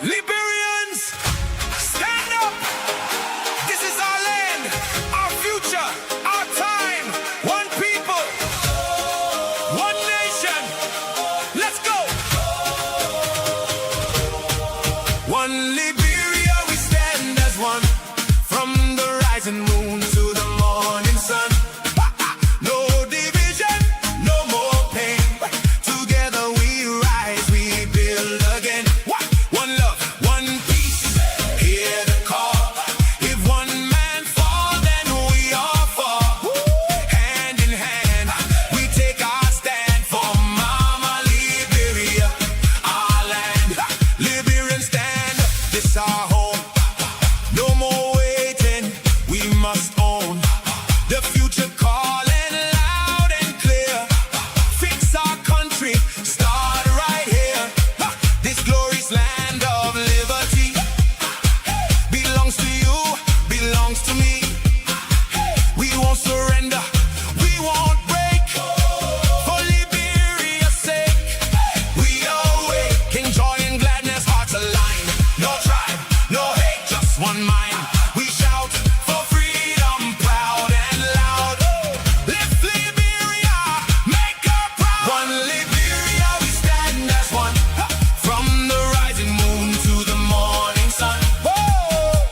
Liberians, stand up. This is our land, our future, our time. One people, one nation. Let's go. One Liberia, we stand as one. From the rising moon to the morning sun. No division, no more pain. Together we rise, we build again. One love, one peace, hear the call. If one man fall, then we all fall. Hand in hand, we take our stand for Mama Liberia, our land. Liberian stand up, this our home. No more waiting, we must own. The future calling loud and clear. Fix our country, start right here. This glorious land of liberty belongs to you, belongs to me. We won't surrender, we won't break. For Liberia's sake, we awake in joy and gladness, hearts aligned. No tribe, no hate, just one mind. We shout for freedom, proud and loud. Lift Liberia, make her proud. One Liberia, we stand as one. From the rising moon to the morning sun.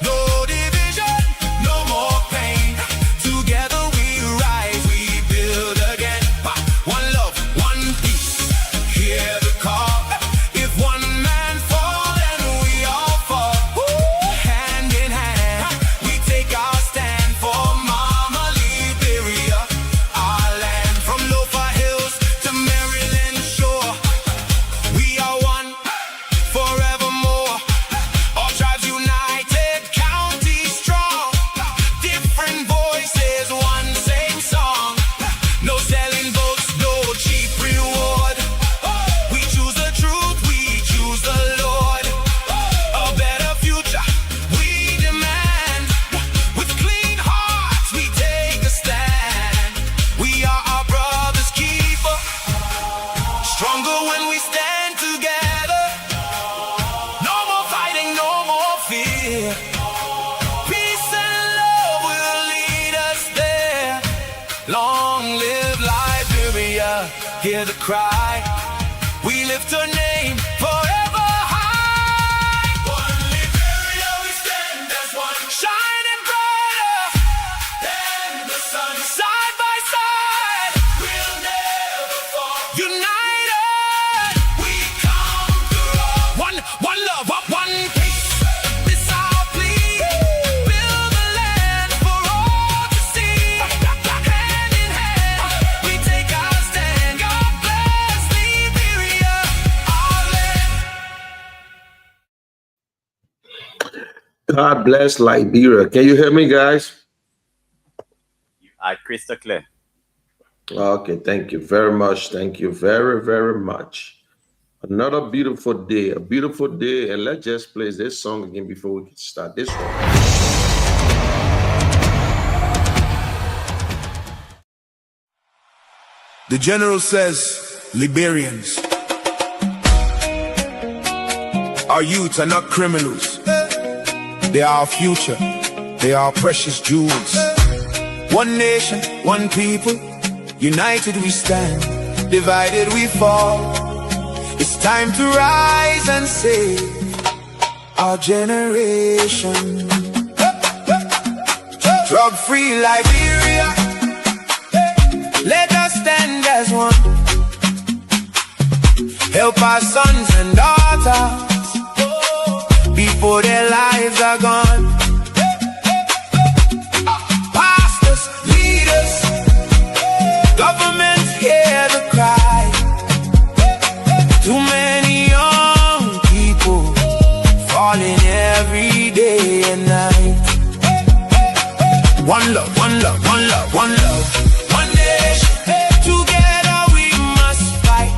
No division, no more pain. Together we rise, we build again. One love, one peace, hear the call. If one man fall, then we all fall. Hand in hand, we take our stand for Mama Liberia, our land. From Lofa Hills to Maryland shore, we are one forevermore. All tribes united, county strong. Different voices, one same song. No selling votes, no cheap reward. We choose the truth, we choose the Lord. A better future we demand. With clean hearts we take a stand. We are our brother's keeper. Stronger when we stand together. No more fighting, no more fear. Peace and love will lead us there. Long live Liberia, hear the cry. We lift her name forever high. One Liberia, we stand as one. Shining brighter than the sun. Side by side, we'll never fall. United, we conquer all. One love, one peace. This our plea. Build the land for all to see. Hand in hand, we take our stand. God bless Liberia, our land. God bless Liberia. Can you hear me, guys? Crystal clear. Okay, thank you very much. Thank you very, very much. Another beautiful day, a beautiful day. And let's just play this song again before we can start this one. The general says, Liberians, our youth are not criminals. They are our future. They are our precious jewels. One nation, one people, united we stand, divided we fall. It's time to rise and save our generation. Drug-free Liberia, let us stand as one. Help our sons and daughters before their lives are gone. Pastors, leaders, governments hear the cry. Too many young people falling every day and night. One love, one love, one love, one love, one nation. Together we must fight.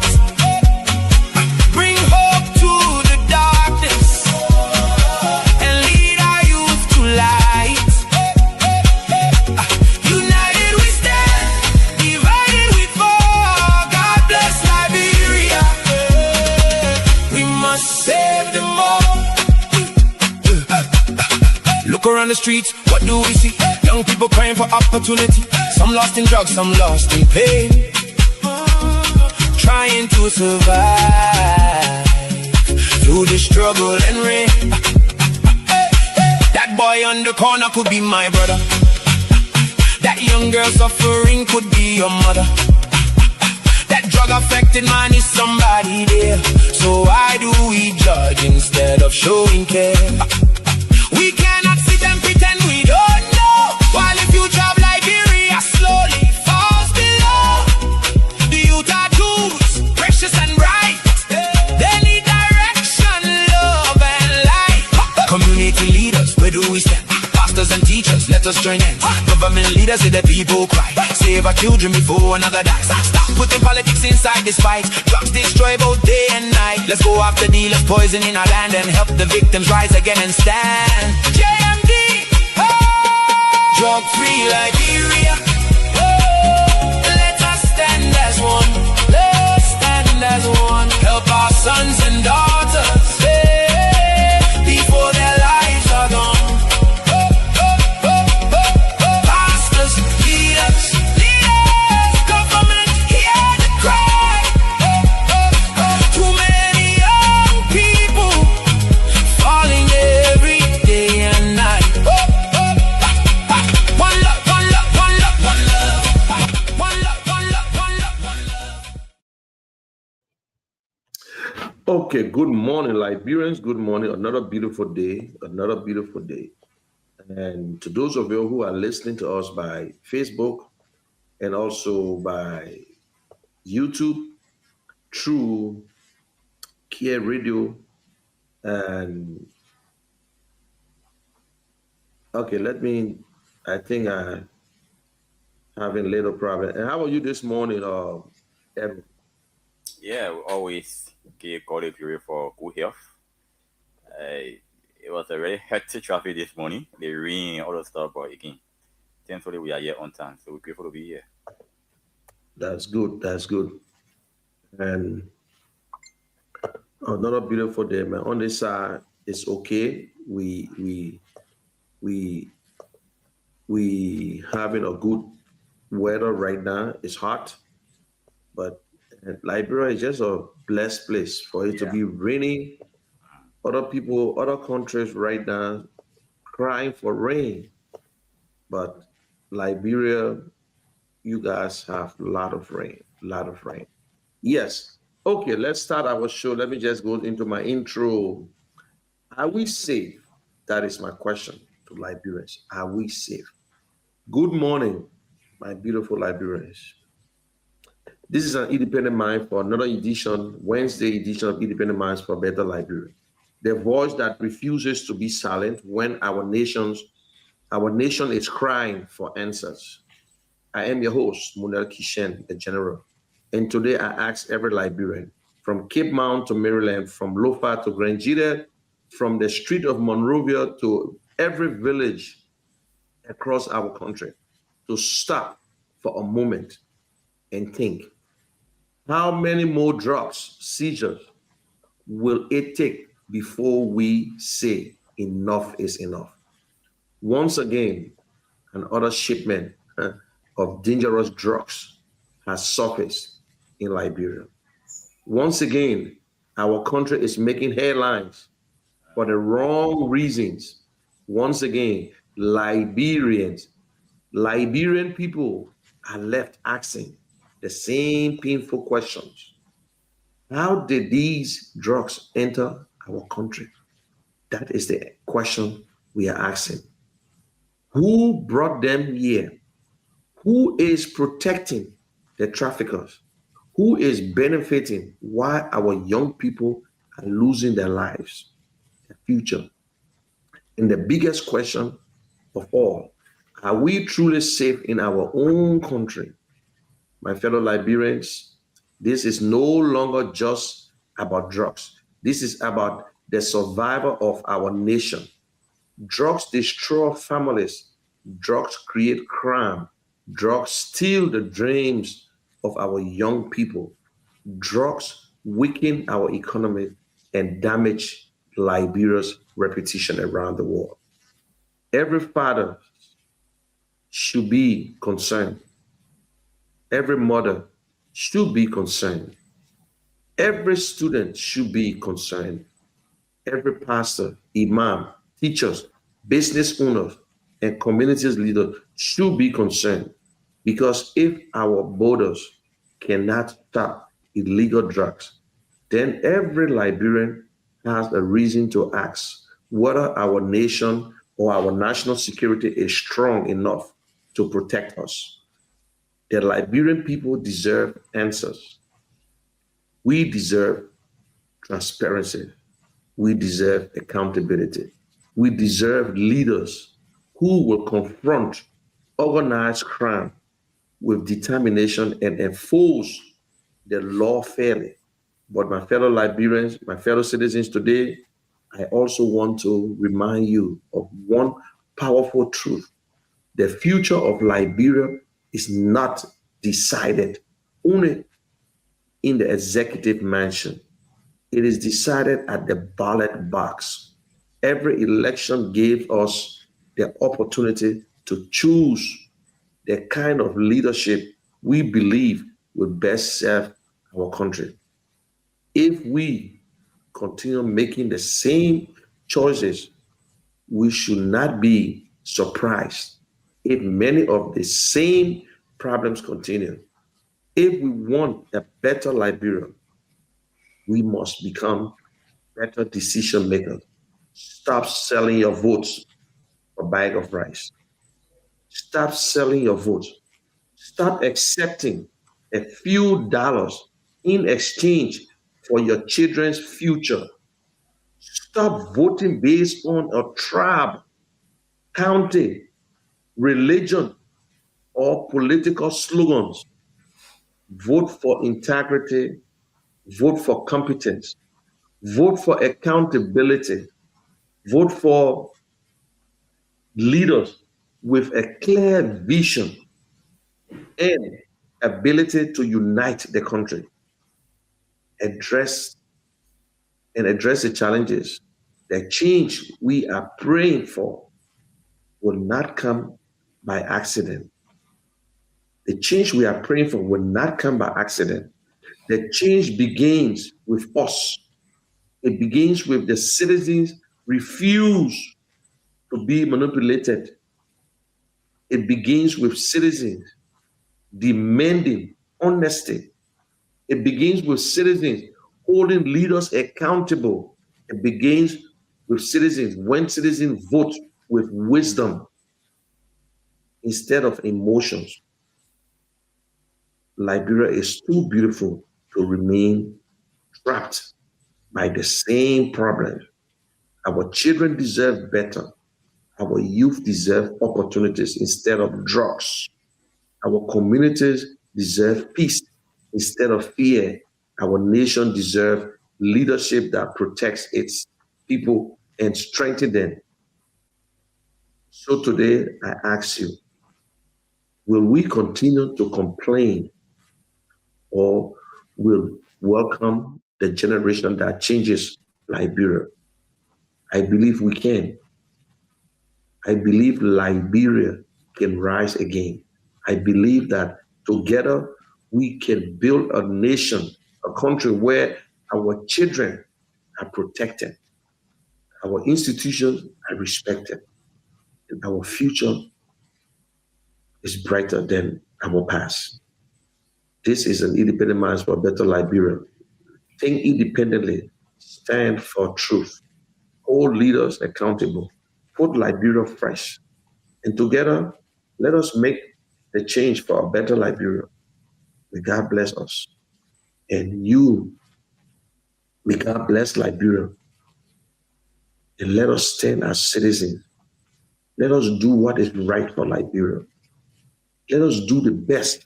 Bring hope to the darkness and lead our youth to light. United we stand, divided we fall. God bless Liberia. We must save them all. Look around the streets, what do we see? Young people crying for opportunity. Some lost in drugs, some lost in pain, trying to survive through the struggle and rain. That boy on the corner could be my brother. That young girl suffering could be your mother. That drug affected man is somebody there. So why do we judge instead of showing care? We cannot sit and pretend we don't know, while the future of Liberia slowly falls below. The youth are tools, precious and bright. They need direction, love and light. Community leaders, where do we stand? Pastors and teachers, let us join hands. Government leaders, see the people cry. Save our children before another dies. Stop putting politics inside this fight. Drugs destroy both day and night. Let's go after dealers poisoning our land and help the victims rise again and stand. JMD, oh! Drug-free Liberia. Oh! Let us stand as one. Let's stand as one. Help our sons and daughters, hey, before their lives are gone. Okay, good morning, Liberians. Good morning. Another beautiful day. Another beautiful day. And to those of you who are listening to us by Facebook and also by YouTube through Care Radio and okay, I think I having a little problem. And how are you this morning, Evan? Yeah, we always give God a glory for good health. It was a very hectic traffic this morning. The rain, all the stuff, but again, thankfully we are here on time, so we're grateful to be here. That's good. That's good. And another beautiful day, man. On this side, it's okay. We having a good weather right now. It's hot, but Liberia is just a blessed place for it to be raining. Other people, other countries right now crying for rain, but Liberia, you guys have a lot of rain, Yes. Okay, let's start our show. Let me just go into my intro. Are we safe? That is my question to Liberians. Are we safe? Good morning, my beautiful Liberians. This is an Independent Mind for another edition, Wednesday edition of Independent Minds for a Better Liberia. The voice that refuses to be silent when our nation is crying for answers. I am your host, Munel Kishen, the General. And today I ask every Liberian, from Cape Mount to Maryland, from Lofa to Grangida, from the street of Monrovia to every village across our country, to stop for a moment and think, how many more drugs, seizures will it take before we say enough is enough? Once again, another shipment of dangerous drugs has surfaced in Liberia. Once again, our country is making headlines for the wrong reasons. Once again, Liberian people are left asking the same painful questions. How did these drugs enter our country? That is the question we are asking. Who brought them here? Who is protecting the traffickers? Who is benefiting while our young people are losing their lives, their future? And the biggest question of all, are we truly safe in our own country? My fellow Liberians, this is no longer just about drugs. This is about the survival of our nation. Drugs destroy families. Drugs create crime. Drugs steal the dreams of our young people. Drugs weaken our economy and damage Liberia's reputation around the world. Every father should be concerned. Every mother should be concerned. Every student should be concerned. Every pastor, imam, teachers, business owners, and communities leaders should be concerned, because if our borders cannot stop illegal drugs, then every Liberian has a reason to ask whether our nation or our national security is strong enough to protect us. The Liberian people deserve answers. We deserve transparency. We deserve accountability. We deserve leaders who will confront organized crime with determination and enforce the law fairly. But my fellow Liberians, my fellow citizens, today, I also want to remind you of one powerful truth. The future of Liberia is not decided only in the executive mansion. It is decided at the ballot box. Every election gave us the opportunity to choose the kind of leadership we believe will best serve our country. If we continue making the same choices, we should not be surprised if many of the same problems continue. If we want a better Liberia, we must become better decision makers. Stop selling your votes for a bag of rice. Stop selling your votes. Stop accepting a few dollars in exchange for your children's future. Stop voting based on a tribe, county, religion, or political slogans. Vote for integrity, vote for competence, vote for accountability, vote for leaders with a clear vision and ability to unite the country, address address the challenges. The change we are praying for will not come by accident. The change we are praying for will not come by accident. The change begins with us. It begins with the citizens refuse to be manipulated. It begins with citizens demanding honesty. It begins with citizens holding leaders accountable. It begins with citizens, when citizens vote with wisdom instead of emotions. Liberia is too beautiful to remain trapped by the same problems. Our children deserve better. Our youth deserve opportunities instead of drugs. Our communities deserve peace instead of fear. Our nation deserves leadership that protects its people and strengthens them. So today, I ask you, will we continue to complain, or will welcome the generation that changes Liberia? I believe we can. I believe Liberia can rise again. I believe that together we can build a nation, a country where our children are protected, our institutions are respected, and our future is brighter than our past. This is an independent minds for a better Liberia. Think independently, stand for truth, hold leaders accountable, put Liberia fresh, and together let us make the change for a better Liberia. May God bless us. And you, may God bless Liberia. And let us stand as citizens. Let us do what is right for Liberia. Let us do the best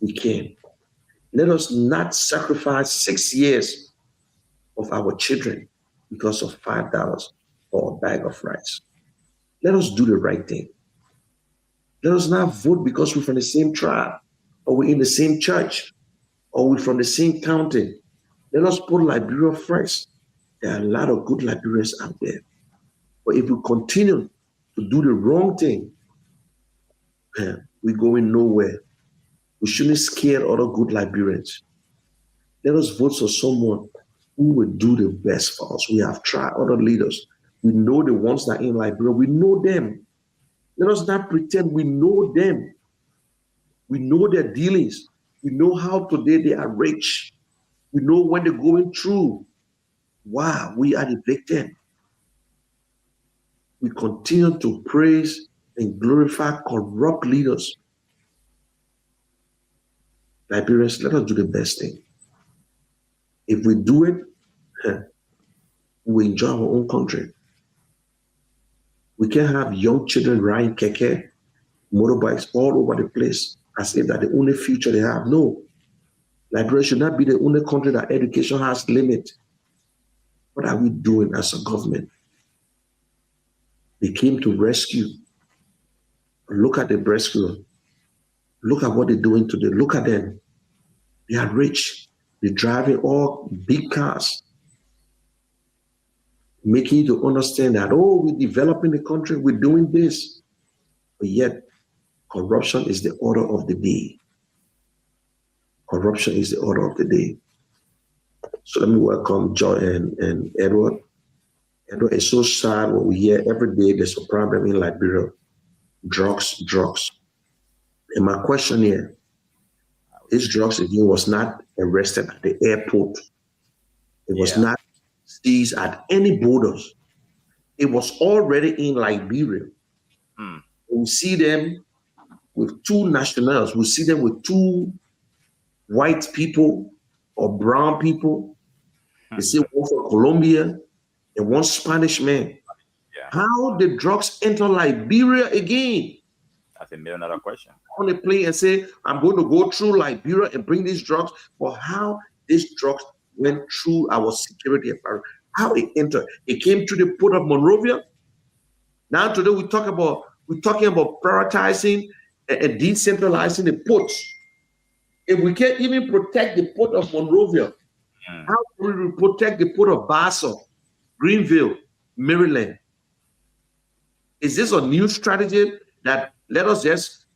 we can. Let us not sacrifice 6 years of our children because of $5 or a bag of rice. Let us do the right thing. Let us not vote because we're from the same tribe, or we're in the same church, or we're from the same county. Let us put Liberia first. There are a lot of good Liberians out there. But if we continue to do the wrong thing, man, we're going nowhere. We shouldn't scare other good Liberians. Let us vote for someone who will do the best for us. We have tried other leaders. We know the ones that are in Liberia. We know them. Let us not pretend we know them. We know their dealings. We know how today they are rich. We know when they're going through. Wow, we are the victim. We continue to praise and glorify corrupt leaders. Liberians, let us do the best thing. If we do it, we enjoy our own country. We can't have young children riding keke, motorbikes all over the place as if that's the only future they have. No. Liberia should not be the only country that education has limit. What are we doing as a government? They came to rescue. Look at the rescue. Look at what they're doing today. Look at them. They are rich. They're driving all big cars, making you to understand that, oh, we're developing the country, we're doing this. But yet, corruption is the order of the day. Corruption is the order of the day. So let me welcome Joy and Edward. Edward, it's so sad what we hear every day. There's a problem in Liberia. Drugs. And my question here, this drugs again was not arrested at the airport. It was not seized at any borders. It was already in Liberia. We see them with two nationals. We see them with two white people or brown people. They say one from Colombia and one Spanish man. Yeah. How did drugs enter Liberia again? That's $1 million question. On a plane and say, I'm going to go through Liberia and bring these drugs. But how these drugs went through our security apparatus, how it entered. It came to the port of Monrovia. Now today we're talking about prioritizing and decentralizing the ports. If we can't even protect the port of Monrovia, how can we protect the port of Basel, Greenville, Maryland? Is this a new strategy that let us just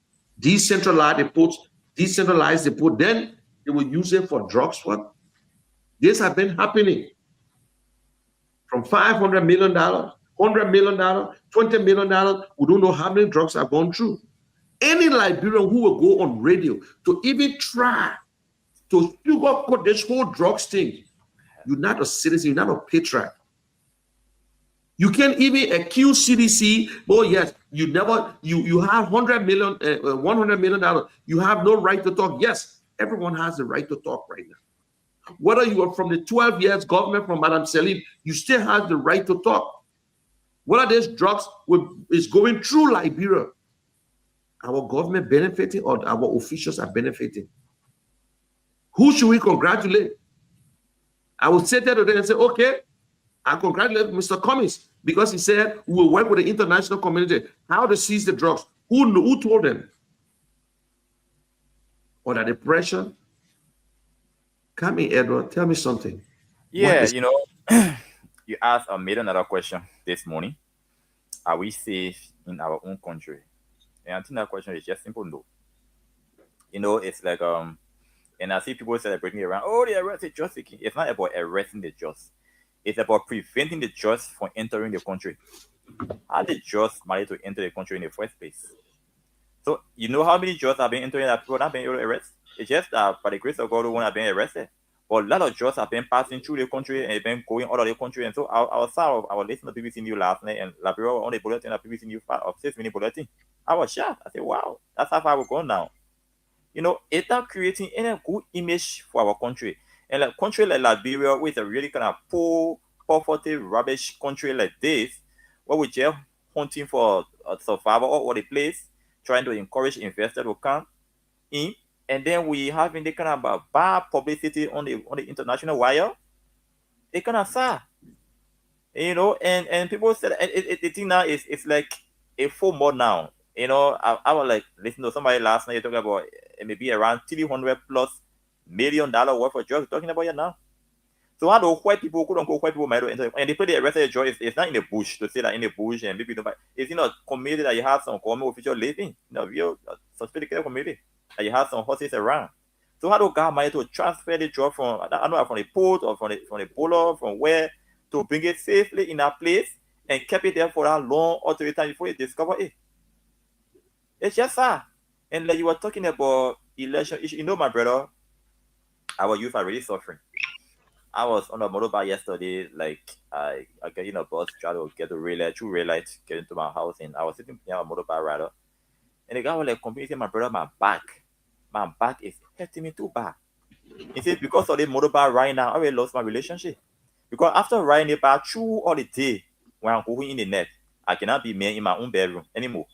decentralize the port, then they will use it for drugs? What? This has been happening from $500 million, $100 million, $20 million. We don't know how many drugs have gone through. Any Liberian who will go on radio to even try to sugarcoat this whole drugs thing, you're not a citizen, you're not a patriot. You can't even accuse CDC. Oh yes, you have $100 million. You have no right to talk. Yes, everyone has the right to talk right now. Whether you are from the 12 years government from Madam Selim, you still have the right to talk. Whether these drugs is going through Liberia, our government benefiting or our officials are benefiting. Who should we congratulate? I would sit there today and say, okay, I congratulate Mr. Cummings because he said we will work with the international community how to seize the drugs. Who told them? Or that the pressure? Come in, Edward, tell me something. Yeah, you asked $1 million question this morning. Are we safe in our own country? And I think that question is just simple no. It's like and I see people celebrating around, oh, they arrested just seeking. It's not about arresting the just. It's about preventing the just from entering the country. How did just manage to enter the country in the first place? So you know how many just have been entering that people not being able to arrest? It's just that by the grace of God, who have been arrested. But a lot of just have been passing through the country and been going out of the country. And so our listening to BBC News last night and Liberia on the bulletin of BBC News of 6-minute bulletin. I was shocked. I said, wow, that's how far we're going now. It's not creating any good image for our country. And a country like Liberia, with a really kind of poor, poverty, rubbish country like this, where we're just hunting for survival all over the place, trying to encourage investors to come in, and then we having the kind of bad publicity on the international wire. It kind of sad, and people said the thing now is it's like a full more now. I was like listening to somebody last night talking about maybe around $300+ million worth of drugs talking about it now. So how the white people, quote unquote, white people might enter, and they play the rest of the joy. It's not in the bush to say that in the bush and maybe nobody. It's in a community that you have some common official living, real sophisticated community that you have some horses around. So how do God manage to transfer the joy from I don't know from the port or from the polo from where to bring it safely in that place and keep it there for that long or to the time before you discover it? It's just that. And like you were talking about election issue, my brother, our youth are really suffering. I was on a motorbike yesterday, like I get in a bus, try to get a red light, get into my house, and I was sitting near a motorbike rider, and the guy was like complaining, my brother, my back is hurting me too bad. He said because of the motorbike right now, I already lost my relationship. Because after riding it back through all the day when I'm going in the net, I cannot be me in my own bedroom anymore.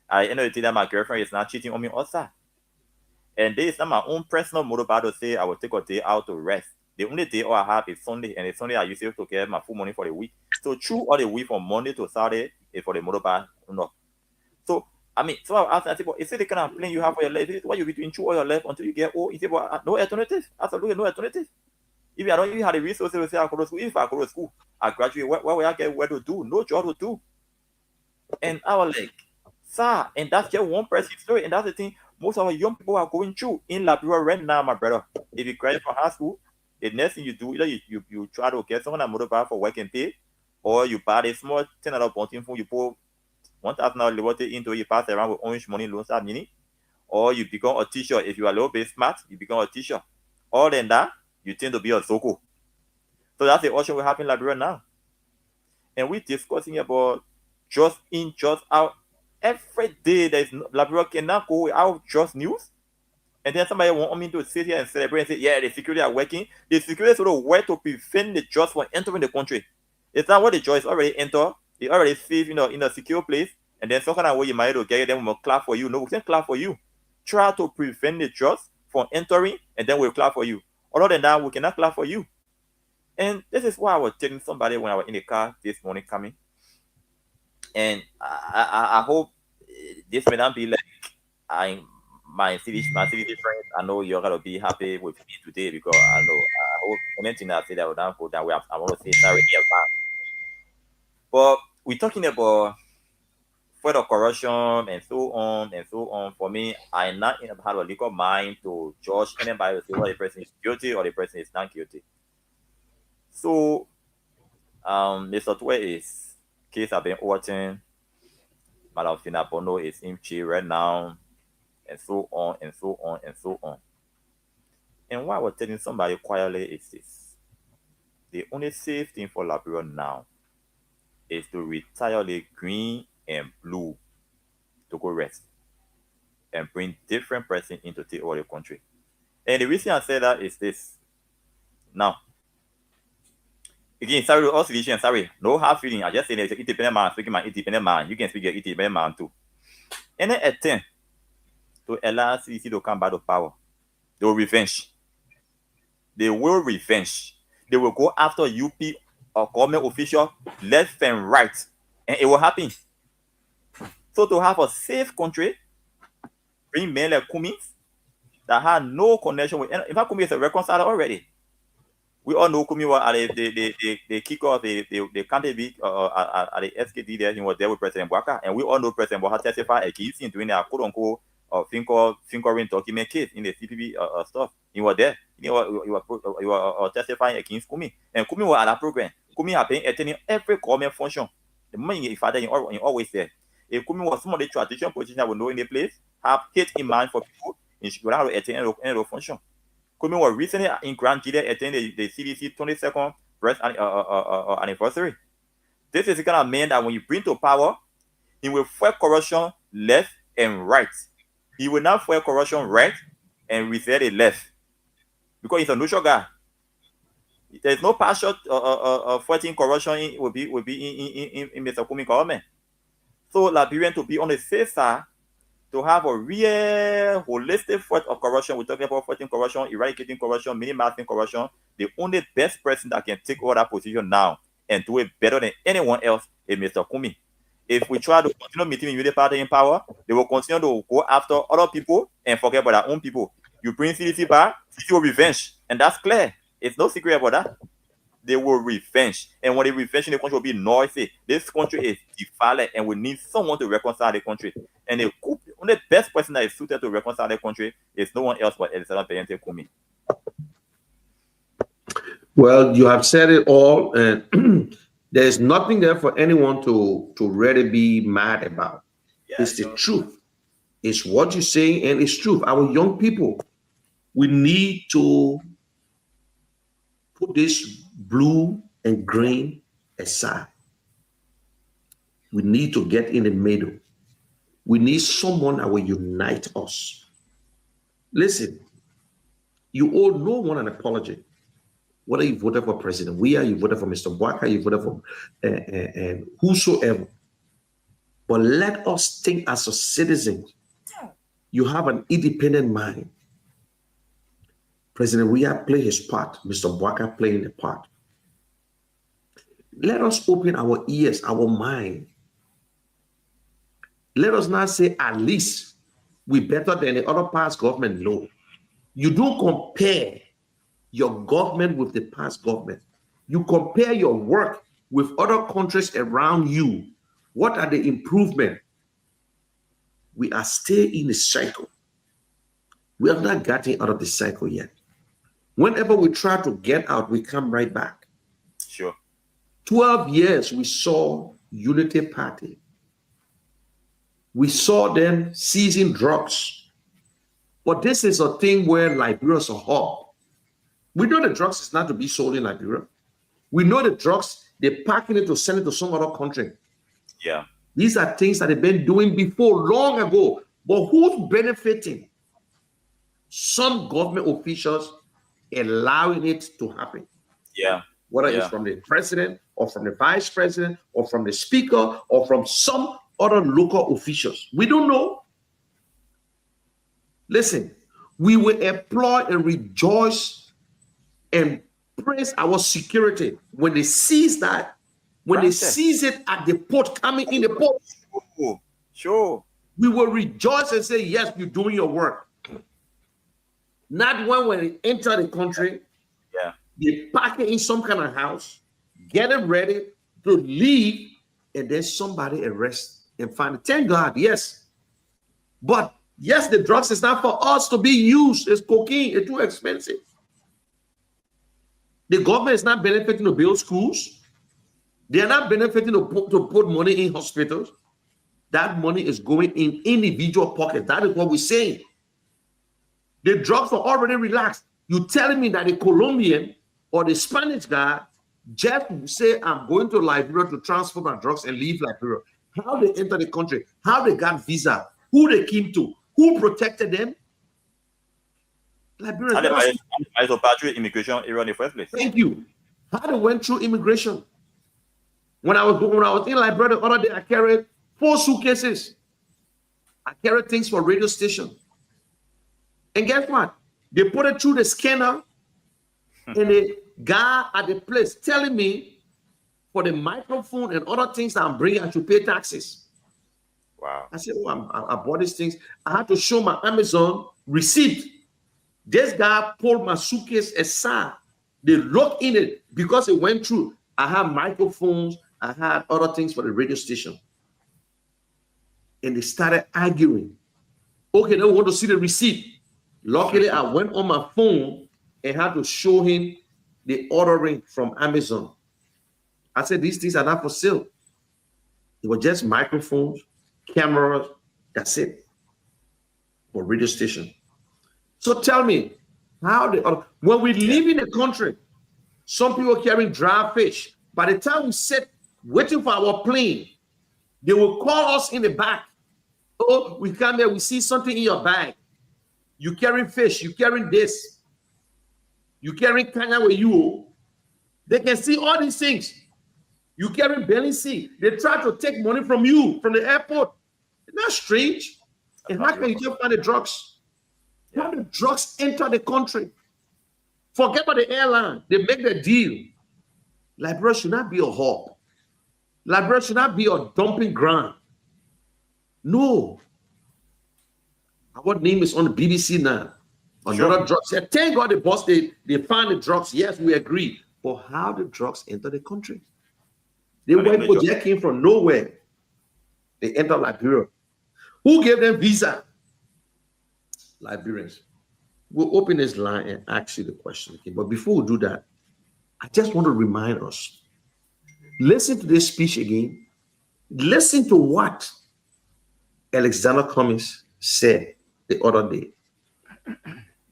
I end up the day that my girlfriend is not cheating on me outside. And this is not my own personal motorbike to say I will take a day out to rest. The only day all I have is Sunday, and it's Sunday I use it to get my full money for the week. So through all the week from Monday to Saturday is for the motorbike. No. So I mean, so I asked, I said, but is it the kind of plan you have for your life? Is it what you be doing through all your life until you get old? He said, well, no alternative. Absolutely no alternative. If I don't even have the resources to say I go to school, if I go to school, I graduate, what will I get where to do? No job to do. And I was like, sir, and that's just one person's story. And that's the thing most of our young people are going through in Liberia right now, my brother. If you graduate from high school, the next thing you do, either you try to get someone a motorbike for work and pay, or you buy a small $10 bunting phone, you put $1,000 liberty into it, you pass around with orange money, loans that mini, or you become a teacher. If you are a little bit smart, you become a teacher. Other than that, you tend to be a Zoko. So that's the option we have in Liberia now. And we're discussing about just in, just out. Every day there's Liberia cannot go without just news. And then somebody want me to sit here and celebrate and say, yeah, the security are working. The security sort of work to prevent the just from entering the country. It's not what the just already enter. They already safe, in a secure place. And then some kind of way you might to get them, we'll clap for you. No, we can't clap for you. Try to prevent the just from entering, and then we'll clap for you. Other than that, we cannot clap for you. And this is why I was telling somebody when I was in the car this morning coming. And I hope this may not be like my city friends. I know you're gonna be happy with me today because I hope anything I say that will not go down. I want to say sorry in advance. But we're talking about further corruption and so on and so on. For me, I'm not have a legal mind to judge anybody to say whether the person is guilty or the person is not guilty. So, Mr. Twe is case I've been watching. Madam Fina Bono is in jail right now, and so on and so on and so on. And what I was telling somebody quietly is this: the only safe thing for Liberia now is to retire the green and blue to go rest and bring different person in to take over the country. And the reason I say that is this. Now, again, sorry, all solution, sorry, no hard feeling. I just say there's an independent man speaking my independent man. You can speak your independent man too. Any attempt to allow CDC to come back to power, they will revenge. They will revenge. They will go after UP or government official left and right, and it will happen. So to have a safe country, bring men like Kumi that had no connection with. In fact, Kumi is a reconciler already. We all know Kumi was at the kick off the county week at the SKD there. He was there with President Bwaka, and we all know President Bwaka testified against him doing a quote unquote fingering document case in the CPB stuff. He was there. He was testifying against Kumi, and Kumi was at that program. Kumi had been attending every government function. The moment he father, he always there. If Kumi was some of the traditional positions that we know in the place, have hate in mind for people, he should not attend any function. Kumi was recently in Grand Gila attending the CDC 22nd birth anniversary. This is the kind of man that when you bring to power, he will fight corruption left and right. He will not fight corruption right and reserve the left because he's a neutral guy. There's no partial fighting corruption will be in Mr. Kumi government. So Liberian to be on the safe side, to have a real holistic fight of corruption. We're talking about fighting corruption, eradicating corruption, minimizing corruption. The only best person that can take over that position now and do it better than anyone else is Mr. Kumi. If we try to continue meeting with the party in power, they will continue to go after other people and forget about their own people. You bring CDC back, CDC will revenge, and that's clear. It's no secret about that. They will revenge. And when they revenge, the country will be noisy. This country is defiled and we need someone to reconcile the country. And the best person that is suited to reconcile the country is no one else but Elizabeth Beyente Kumi. Well, you have said it all, and there's nothing there for anyone to really be mad about. It's the truth. It's what you're saying, and it's truth. Our young people, we need to put this blue and green aside. We need to get in the middle. We need someone that will unite us. Listen, you all no one an apology. Whether you voted for President Weah, you voted for Mr. Bwaka, you voted for and whosoever. But let us think as a citizen. You have an independent mind. President Weah play his part. Mr. Bwaka playing a part. Let us open our ears, our mind. Let us not say at least we better than the other past government. No. You don't compare your government with the past government. You compare your work with other countries around you. What are the improvements? We are still in the cycle. We have not gotten out of the cycle yet. Whenever we try to get out, we come right back. Sure. 12 years we saw Unity Party. We saw them seizing drugs. But this is a thing where Liberia is a hub. We know the drugs is not to be sold in Liberia. We know the drugs, they're packing it to send it to some other country. Yeah. These are things that they've been doing before, long ago. But who's benefiting? Some government officials allowing it to happen. Yeah. Whether it's from the president or from the vice president or from the speaker or from some other local officials. We don't know. Listen, we will applaud and rejoice and praise our security when they seize that, when they seize it at the port, coming in the port. Sure. We will rejoice and say, yes, you're doing your work. Not when they enter the country, they pack it in some kind of house, get it ready to leave, and then somebody arrest and find it. Thank God, yes. But yes, the drugs is not for us to be used. It's cocaine. It's too expensive. The government is not benefiting to build schools. They are not benefiting to put money in hospitals. That money is going in individual pockets. That is what we're saying. The drugs are already relaxed. You telling me that the Colombian or the Spanish guy just say, I'm going to Liberia to transfer my drugs and leave Liberia. How they enter the country, how they got visa, who they came to, who protected them. Liberia. How they pass through immigration area in the first place. Thank you. How they went through immigration. When I was in Liberia the other day, I carried 4 suitcases. I carried things for radio station. And guess what? They put it through the scanner, and the guy at the place telling me for the microphone and other things that I'm bringing, I should pay taxes. Wow. I said, oh, I bought these things. I had to show my Amazon receipt. This guy pulled my suitcase aside. They looked in it because it went through. I had microphones. I had other things for the radio station. And they started arguing. Okay, they want to see the receipt. Luckily, I went on my phone and had to show him the ordering from Amazon. I said, these things are not for sale. It was just microphones, cameras, that's it. For radio station. So tell me, when we live in the country, some people carrying dry fish. By the time we sit waiting for our plane, they will call us in the back. Oh, we come there, we see something in your bag. You carrying fish, you carrying this. You carrying Kenya with you. They can see all these things. You carrying belly sea. They try to take money from you, from the airport. Isn't that strange? And how can you just find the drugs? How the drugs enter the country? Forget about the airline. They make the deal. Liberia should not be a hub. Liberia should not be a dumping ground. No. Our name is on the BBC now. Another drug said, thank God the boss, they found the drugs. Yes, we agree. But how did drugs enter the country? The white people just came from nowhere. They entered Liberia. Who gave them visa? Liberians. We'll open this line and ask you the question. Okay? But before we do that, I just want to remind us, listen to this speech again. Listen to what Alexander Cummings said the other day.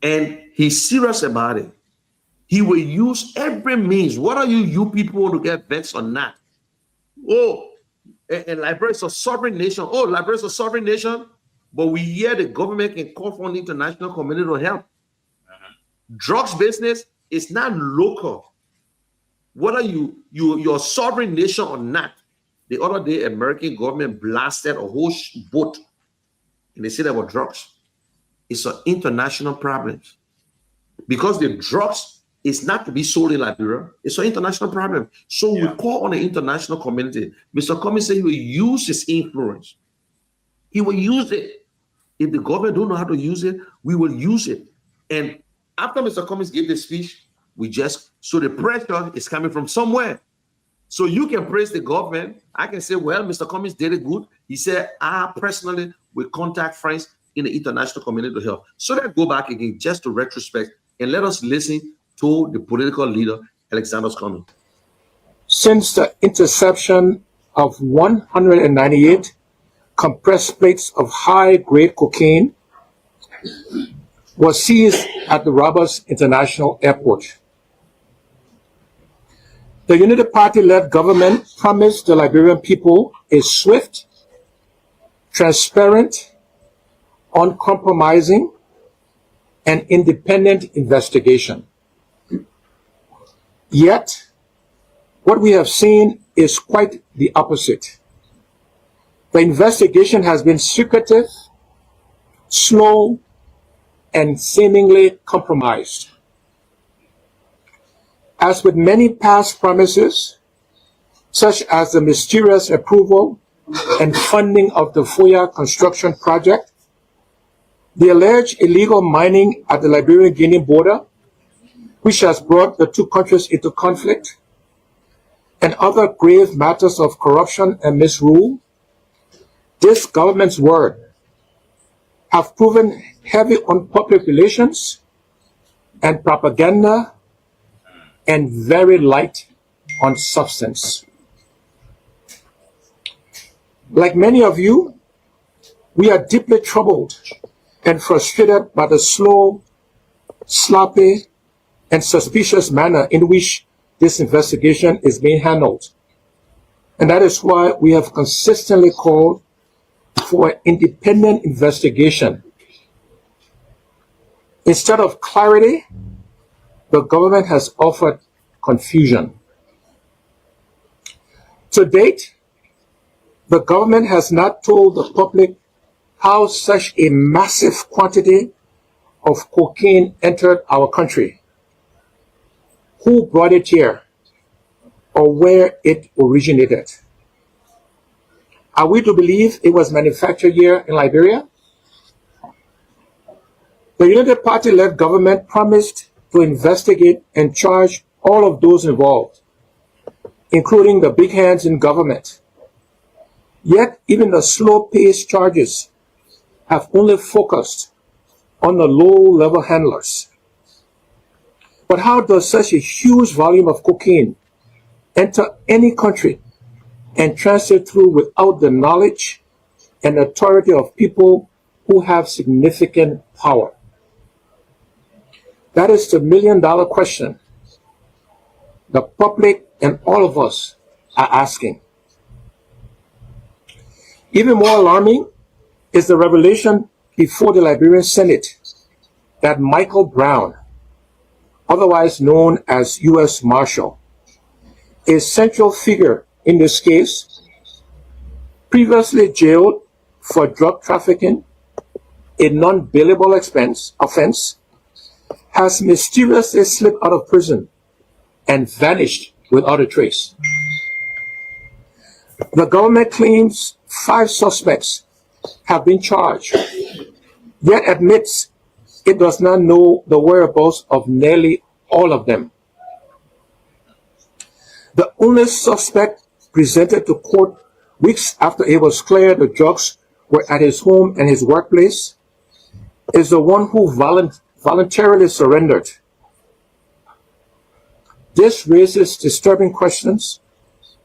And he's serious about it. He will use every means. What are you people want to get vexed or not? Oh, and Liberia is a sovereign nation. Oh, Liberia is a sovereign nation. But we hear the government can call for the international community to help. Drugs business is not local. Whether you're a sovereign nation or not. The other day, American government blasted a whole boat and they said there were drugs. It's an international problem. Because the drugs is not to be sold in Liberia, it's an international problem. So we call on the international community. Mr. Cummings said he will use his influence. He will use it. If the government don't know how to use it, we will use it. And after Mr. Cummings gave the speech, so the pressure is coming from somewhere. So you can praise the government. I can say, well, Mr. Cummings did it good. He said, I personally will contact friends in the international community to help. So let's go back again, just to retrospect, and let us listen to the political leader, Alexander Cummings. Since the interception of 198 compressed plates of high-grade cocaine was seized at the Roberts International Airport, the Unity Party-led government promised the Liberian people a swift, transparent, uncompromising, and independent investigation. Yet, what we have seen is quite the opposite. The investigation has been secretive, slow, and seemingly compromised. As with many past promises, such as the mysterious approval and funding of the Foya construction project, the alleged illegal mining at the Liberian-Guinea border, which has brought the two countries into conflict, and other grave matters of corruption and misrule, this government's word have proven heavy on public relations and propaganda and very light on substance. Like many of you, we are deeply troubled and frustrated by the slow, sloppy, and suspicious manner in which this investigation is being handled. And that is why we have consistently called for an independent investigation. Instead of clarity, the government has offered confusion. To date, the government has not told the public how such a massive quantity of cocaine entered our country, who brought it here, or where it originated. Are we to believe it was manufactured here in Liberia? The United Party-led government promised to investigate and charge all of those involved, including the big hands in government. Yet, even the slow-paced charges have only focused on the low-level handlers. But how does such a huge volume of cocaine enter any country and transit through without the knowledge and authority of people who have significant power? That is the million-dollar question the public and all of us are asking. Even more alarming is the revelation before the Liberian Senate that Michael Brown, otherwise known as U.S. Marshal, a central figure in this case, previously jailed for drug trafficking, a non-bailable offense, has mysteriously slipped out of prison and vanished without a trace. The government claims 5 suspects have been charged, yet admits it does not know the whereabouts of nearly all of them. The only suspect presented to court weeks after it was clear the drugs were at his home and his workplace is the one who voluntarily surrendered. This raises disturbing questions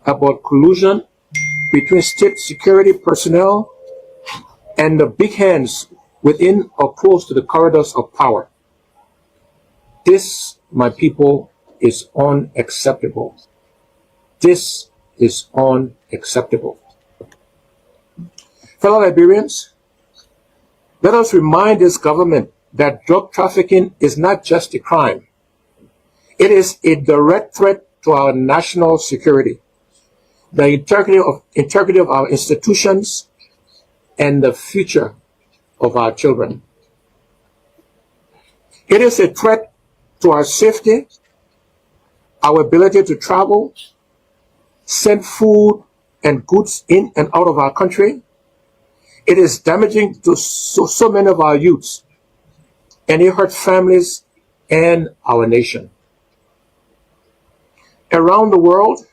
about collusion between state security personnel and the big hands within or close to the corridors of power. This, my people, is unacceptable. This is unacceptable. Fellow Liberians, let us remind this government that drug trafficking is not just a crime. It is a direct threat to our national security, the integrity of our institutions, and the future of our children. It is a threat to our safety, our ability to travel, send food and goods in and out of our country. It is damaging to so many of our youths, and it hurts families and our nation. Around the world,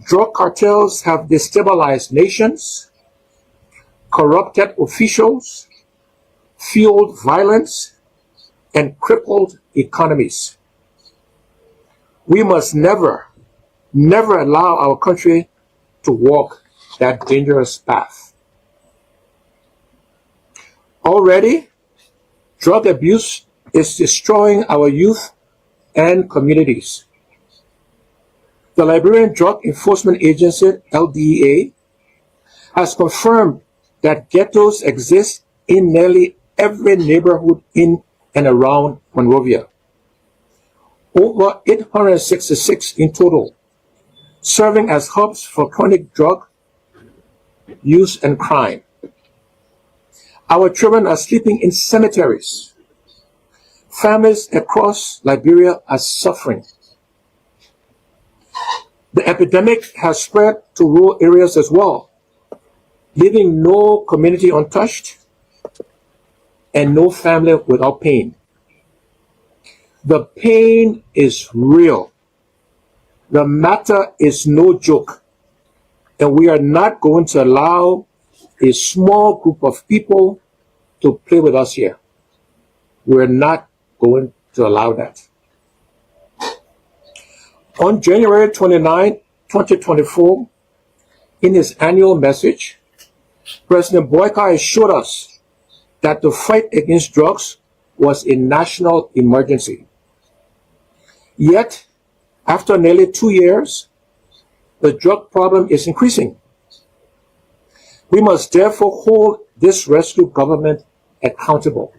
drug cartels have destabilized nations, corrupted officials, fueled violence, and crippled economies. We must never allow our country to walk that dangerous path. Already, drug abuse is destroying our youth and communities. The Liberian Drug Enforcement Agency, LDEA, has confirmed that ghettos exist in nearly every neighborhood in and around Monrovia. Over 866 in total, serving as hubs for chronic drug use and crime. Our children are sleeping in cemeteries. Families across Liberia are suffering. The epidemic has spread to rural areas as well, leaving no community untouched and no family without pain. The pain is real. The matter is no joke, and we are not going to allow a small group of people to play with us here. We're not going to allow that. On January 29, 2024, in his annual message, President Boyka assured us that the fight against drugs was a national emergency. Yet, after nearly 2 years, the drug problem is increasing. We must therefore hold this rescue government accountable.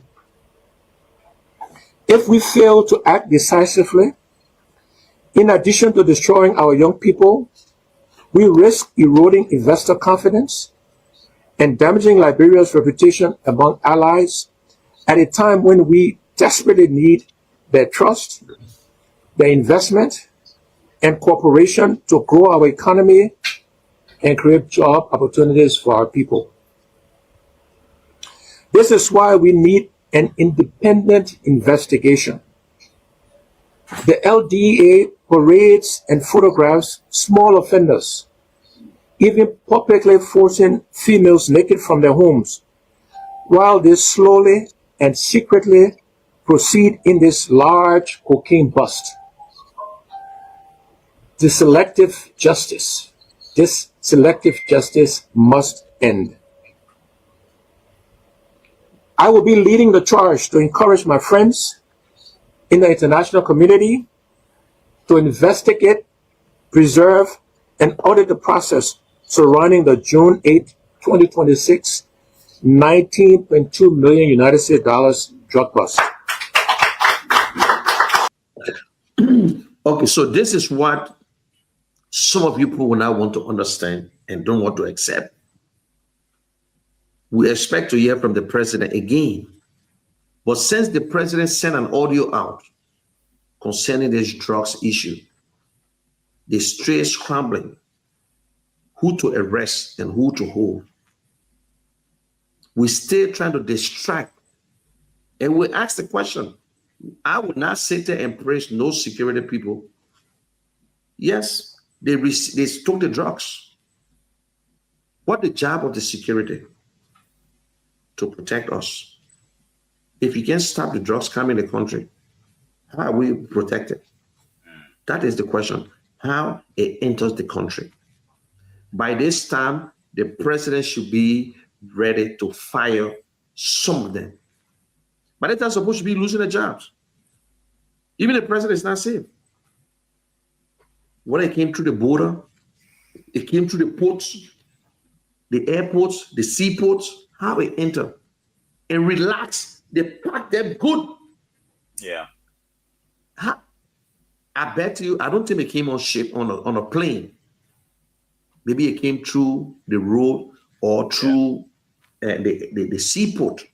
If we fail to act decisively, in addition to destroying our young people, we risk eroding investor confidence and damaging Liberia's reputation among allies at a time when we desperately need their trust, their investment, and cooperation to grow our economy and create job opportunities for our people. This is why we need an independent investigation. The LDA parades and photographs small offenders, even publicly forcing females naked from their homes, while they slowly and secretly proceed in this large cocaine bust. This selective justice must end. I will be leading the charge to encourage my friends in the international community to investigate, preserve, and audit the process surrounding the June 8, 2026, $19.2 million United States dollars drug bust. Okay, so this is what some of you people will now want to understand and don't want to accept. We expect to hear from the president again. But since the president sent an audio out concerning this drugs issue, the straight scrambling who to arrest and who to hold, we still trying to distract And we ask the question, I would not sit there and praise no security people. Yes, they took the drugs. What the job of the security? To protect us. If you can't stop the drugs coming in the country, how are we protected? That is the question. How it enters the country. By this time, the president should be ready to fire some of them. But they're supposed to be losing their jobs. Even the president is not safe. When it came through the border, it came through the ports, the airports, the seaports, how it entered. And relax, they packed them good. Yeah. I bet you, I don't think it came on ship, on a plane. Maybe it came through the road or through the seaport.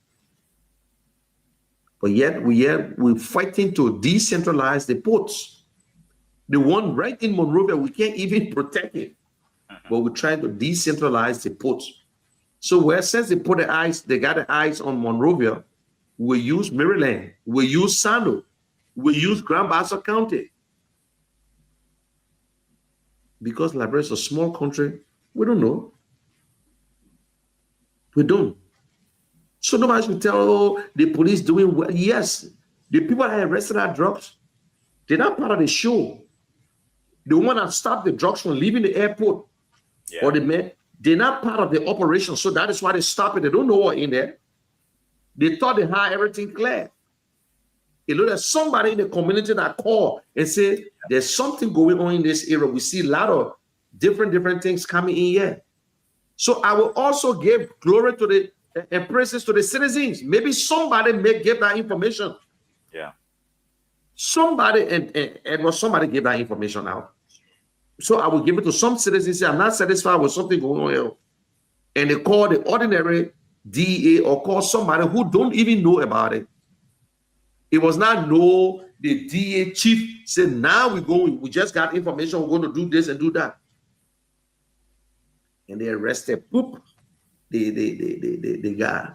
But yet we're fighting to decentralize the ports. The one right in Monrovia, we can't even protect it. But we're trying to decentralize the ports. So since they put they got the eyes on Monrovia, we use Maryland, we use Sando, we use Grand Bassa County. Because Liberia is a small country, we don't know. We don't. So nobody should tell, the police doing well. Yes, the people that arrested our drugs, they're not part of the show. The one that stopped the drugs from leaving the airport, or the men, they're not part of the operation. So that is why they stop it. They don't know what in there. They thought they had everything clear. You know, there's somebody in the community that called and said, there's something going on in this area. We see a lot of different things coming in here. So I will also give glory to the and praises to the citizens. Maybe somebody may give that information. Yeah. Somebody and somebody gave that information out. So I will give it to some citizens. Say, I'm not satisfied with something going on here. And they call the ordinary DEA or call somebody who don't even know about it. It was not the DA chief said, now we just got information, we're going to do this and do that. And they arrested the guy.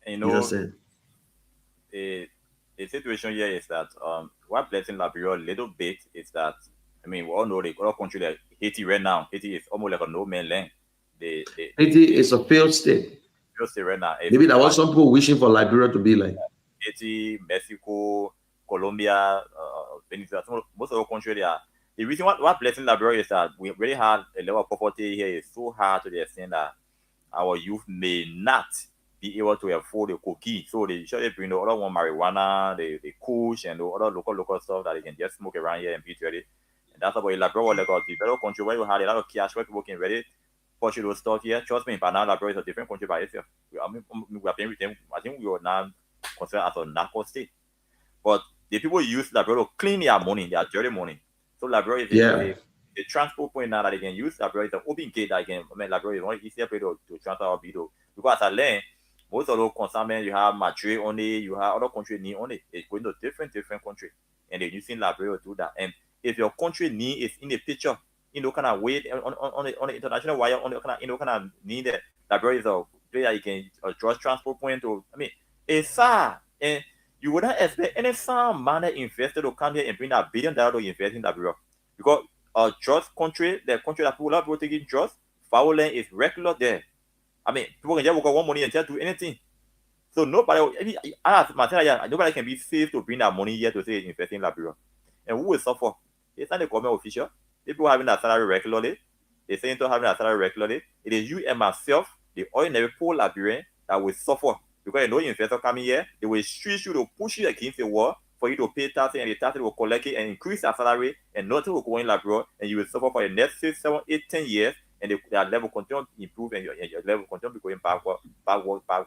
And the situation here is that what blessing Liberia a little bit is that, I mean, we all know the other country like Haiti right now. Haiti is almost like a no man land. Haiti is a failed state. Failed state right now. Maybe there was some people wishing for Liberia to be like Haiti, Mexico, Colombia, Venezuela, most of the countries there. The reason what blessing Liberia is that we really had a level of poverty here is so hard to the extent that our youth may not be able to afford the cookie. So they usually bring the other one marijuana, the kush, and the other local stuff that they can just smoke around here and be ready. And that's about Liberia, like a developed country where you had a lot of cash where people can ready push those stuff here. Trust me, but now Liberia is a different country by itself. We are playing with them. I think we are now considered as a narco state. But the people use Liberia to clean their money, their dirty money. So Liberia is the transport point now that they can use. Liberia is an open gate that Liberia is one easier way to transfer our video. Because as I learned, most of those consignments, you have Madrid only, you have other countries need only. It's going to different countries. And they're using Liberia to do that. And if your country need is in the picture, in the kind of way on the international wire, on the kind of need that Liberia is a place that you can just transport point to. I mean, it's sad. And you wouldn't expect any some money investor to come here and bring $1 billion to invest in Liberia. Because a just country, the country that people are taking just, violence is regular there. I mean, people can just work out one money and just do anything. So nobody, nobody can be safe to bring that money here to say invest in Liberia. And who will suffer? It's not the government official. People having that salary regularly. They're saying to having that salary regularly. It is you and myself, the ordinary poor Liberian, that will suffer. Because you know investor coming here, they will stretch you to push you against the wall for you to pay taxes, and the taxes will collect it and increase your salary, and nothing will go in Liberia, and you will suffer for the next 6, 7, 8, 10 years, and their level continue to improve, and your level continue to going backward.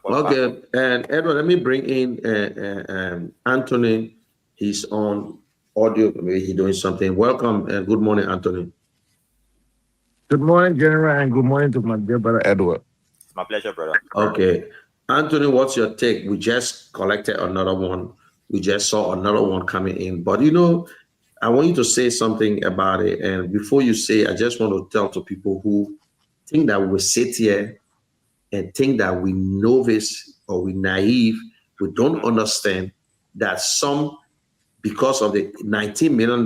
Okay, and Edward, let me bring in Anthony. He's on audio. Maybe he's doing something. Welcome and good morning, Anthony. Good morning, General, and good morning to my dear brother Edward. It's my pleasure, brother. Okay. Anthony, what's your take? We just collected another one. We just saw another one coming in. But, you know, I want you to say something about it. And before you say, I just want to tell to people who think that we sit here and think that we novice or we naive We don't understand that some, because of the $19 million,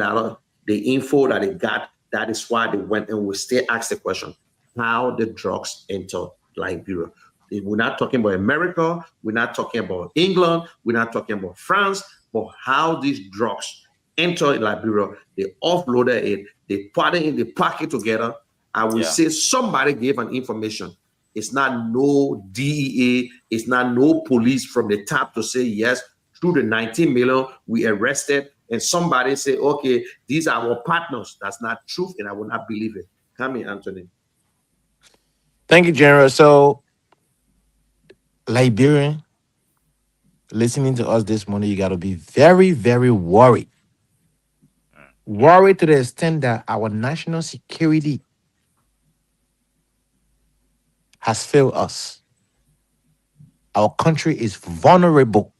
the info that they got, that is why they went, and we still ask the question, how the drugs enter Liberia. We're not talking about America, we're not talking about England, we're not talking about France, but how these drugs enter Liberia. They offloaded it, they put it in, they pack it together. I will Yeah. say somebody gave an information. It's not no DEA, it's not no police from the top to say yes, through the 19 million we arrested, and somebody say, okay, these are our partners. That's not truth, and I will not believe it. Come in, Anthony. Thank you, General. So, Liberian, listening to us this morning, you got to be very, very worried. Worried to the extent that our national security has failed us. Our country is vulnerable.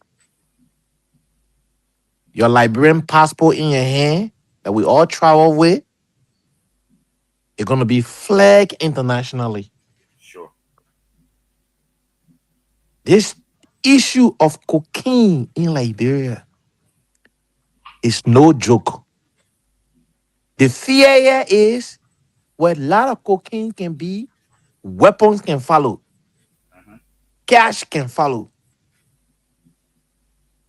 Your Liberian passport in your hand that we all travel with, it's going to be flagged internationally. Sure. This issue of cocaine in Liberia is no joke. The fear here is where a lot of cocaine can be, weapons can follow, cash can follow.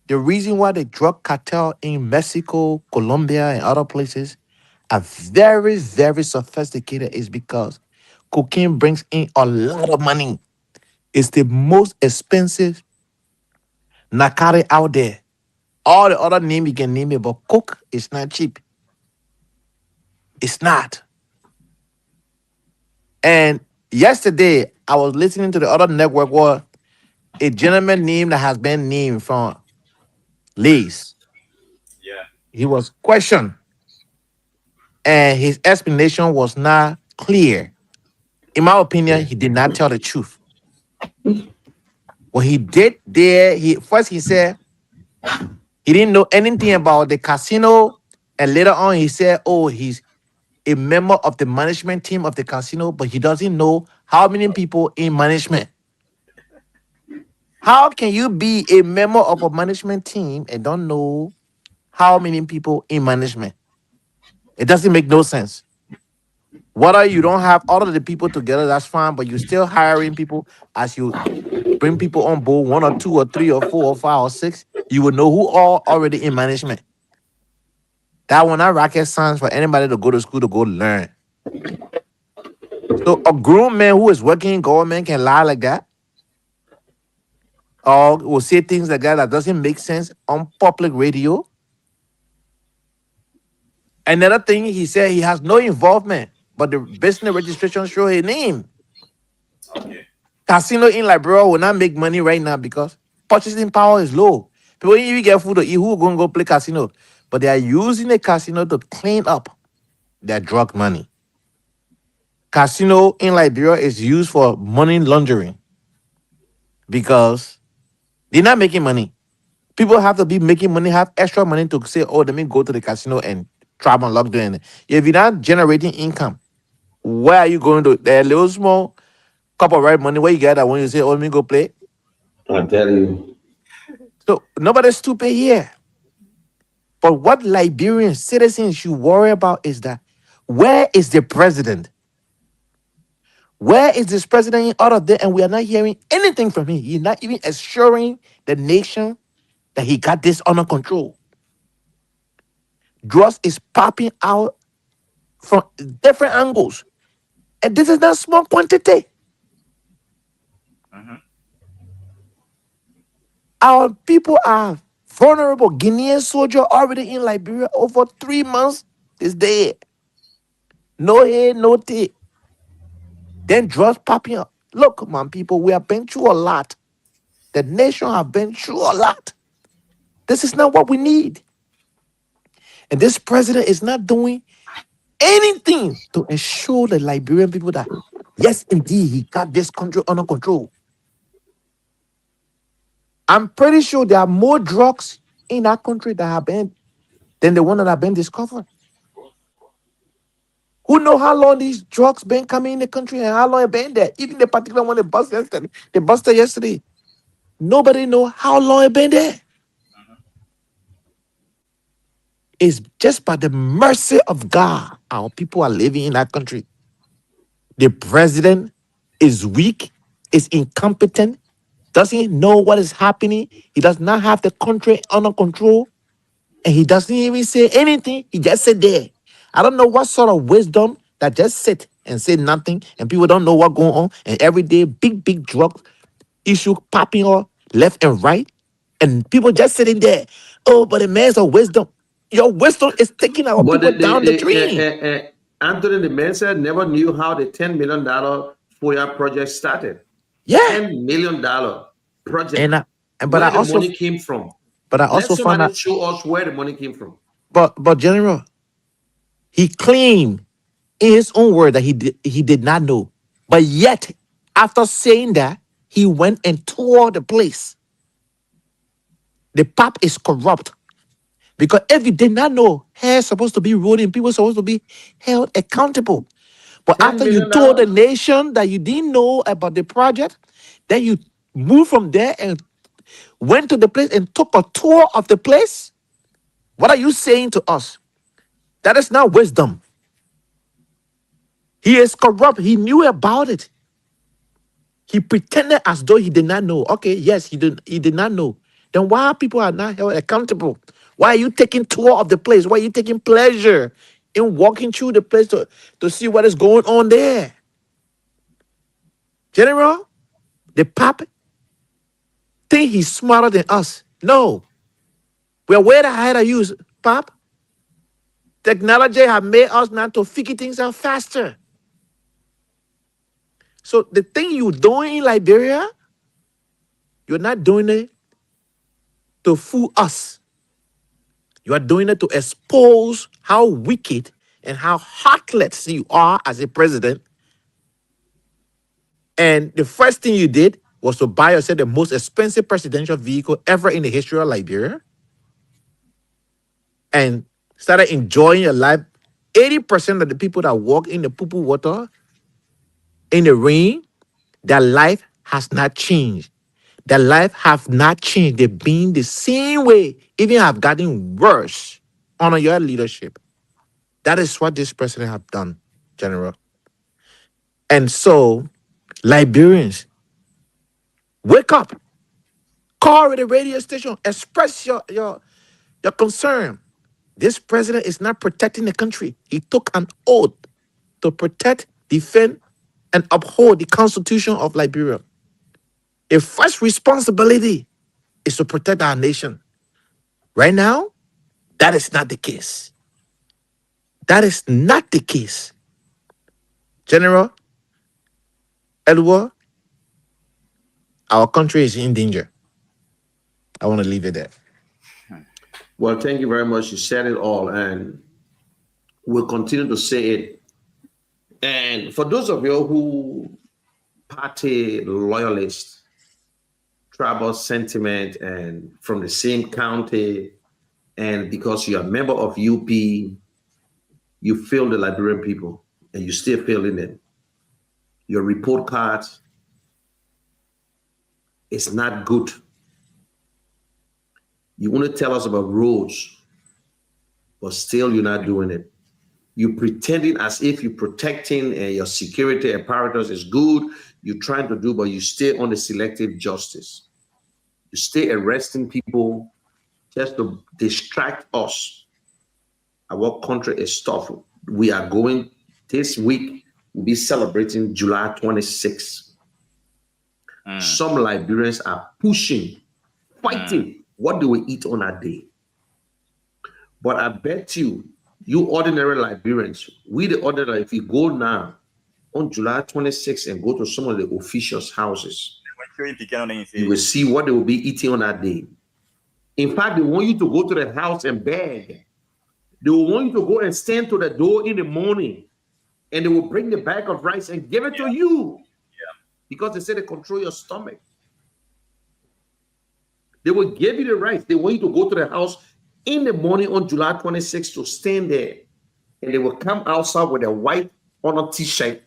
The reason why the drug cartel in Mexico, Colombia, and other places are very, very sophisticated is because cocaine brings in a lot of money. It's the most expensive narcotic out there. All the other name you can name it, but coke is not cheap. It's not. And yesterday, I was listening to the other network where a gentleman named that has been named from Lee's. Yeah. He was questioned, and his explanation was not clear. In my opinion, he did not tell the truth. What he did there, he said he didn't know anything about the casino, and later on he said, "Oh, he's a member of the management team of the casino, but he doesn't know how many people in management." How can you be a member of a management team and don't know how many people in management? It doesn't make no sense. Whether you don't have all of the people together, that's fine, but you're still hiring people. As you bring people on board, one or two or three or four or five or six, you will know who are already in management. That one, not rocket science for anybody to go to school to go learn. So a grown man who is working in government can lie like that, or will say things like that doesn't make sense on public radio. Another thing, he said he has no involvement, but the business registration show his name. Okay. Casino in Liberia will not make money right now because purchasing power is low. People, if you get food to eat, who going to go play casino? But they are using the casino to clean up their drug money. Casino in Liberia is used for money laundering because they're not making money. People have to be making money, have extra money to say, oh, let me go to the casino and travel and log doing it. If you're not generating income, where are you going to? That little small cup of right money where you get that when you say, oh, let me go play. I tell you. So nobody's stupid here. But what Liberian citizens should worry about is that where is the president? Where is this president out of there? And we are not hearing anything from him. He's not even assuring the nation that he got this under control. Drugs is popping out from different angles. And this is not small quantity. Mhm. Our people are vulnerable. Guinean soldier already in Liberia over 3 months is dead. No head, no tail. Then drugs popping up. Look, man, people, we have been through a lot. The nation have been through a lot. This is not what we need. And this president is not doing anything to ensure the Liberian people that, yes, indeed, he got this country under control. I'm pretty sure there are more drugs in that country that have been than the one that have been discovered. Who know how long these drugs been coming in the country and how long it been there? Even the particular one they busted yesterday. Nobody know how long it been there. It's just by the mercy of God our people are living in that country. The president is weak, is incompetent, doesn't know what is happening. He does not have the country under control, and he doesn't even say anything. He just sit there. I don't know what sort of wisdom that just sit and say nothing, and people don't know what going on. And every day, big drug issue popping up left and right, and people just sitting there. Oh, but the man's of wisdom. Your wisdom is taking our But people down the drain. Anthony the Mensa never knew how the $10 million FOIA project started. Yeah, $10 million project. and but Where the money came from. I Let also found somebody out. show us where the money came from. But General, he claimed in his own word that he did not know. But yet, after saying that, he went and tore the place. The pap is corrupt. Because if you did not know, hair's supposed to be rolling, people supposed to be held accountable. But $10 after you million. told the nation that you didn't know about the project, then you moved from there and went to the place and took a tour of the place. What are you saying to us? That is not wisdom. He is corrupt. He knew about it. He pretended as though he did not know. Okay, yes, he did not know. Then why people are not held accountable? Why are you taking tour of the place? Why are you taking pleasure in walking through the place to see what is going on there? General, the pap think he's smarter than us. No. We're way ahead of you, pap. Technology have made us now to figure things out faster. So the thing you're doing in Liberia, you're not doing it to fool us. You are doing it to expose how wicked and how heartless you are as a president. And the first thing you did was to buy yourself the most expensive presidential vehicle ever in the history of Liberia and started enjoying your life. 80% of the people that walk in the poo-poo water, in the rain, their life has not changed. Their life have not changed. They've been the same way, even have gotten worse under your leadership. That is what this president have done, General. And so, Liberians, wake up. Call the radio station. Express your concern. This president is not protecting the country. He took an oath to protect, defend, and uphold the Constitution of Liberia. A first responsibility is to protect our nation. Right now, that is not the case. That is not the case. General Edward, our country is in danger. I want to leave it there. Well, thank you very much. You said it all, and we'll continue to say it. And for those of you who party loyalists, tribal sentiment, and from the same county, and because you're a member of UP, you fail the Liberian people, and you still failing them. Your report cards is not good. You want to tell us about roads, but still you're not doing it. You're pretending as if you're protecting and your security apparatus is good. You're trying to do, but you stay on the selective justice. You stay arresting people just to distract us. Our country is tough. We are going this week, we'll be celebrating July 26th. Some Liberians are pushing, fighting what do we eat on that day. But I bet you ordinary Liberians, we the ordinary, if you go now on July 26th and go to some of the officials' houses, you will see what they will be eating on that day. In fact, they want you to go to the house and beg. They will want you to go and stand to the door in the morning, and they will bring the bag of rice and give it to you. Because they say they control your stomach. They will give you the rice. They want you to go to the house in the morning on July 26th to stand there. And they will come outside with a white on a t-shirt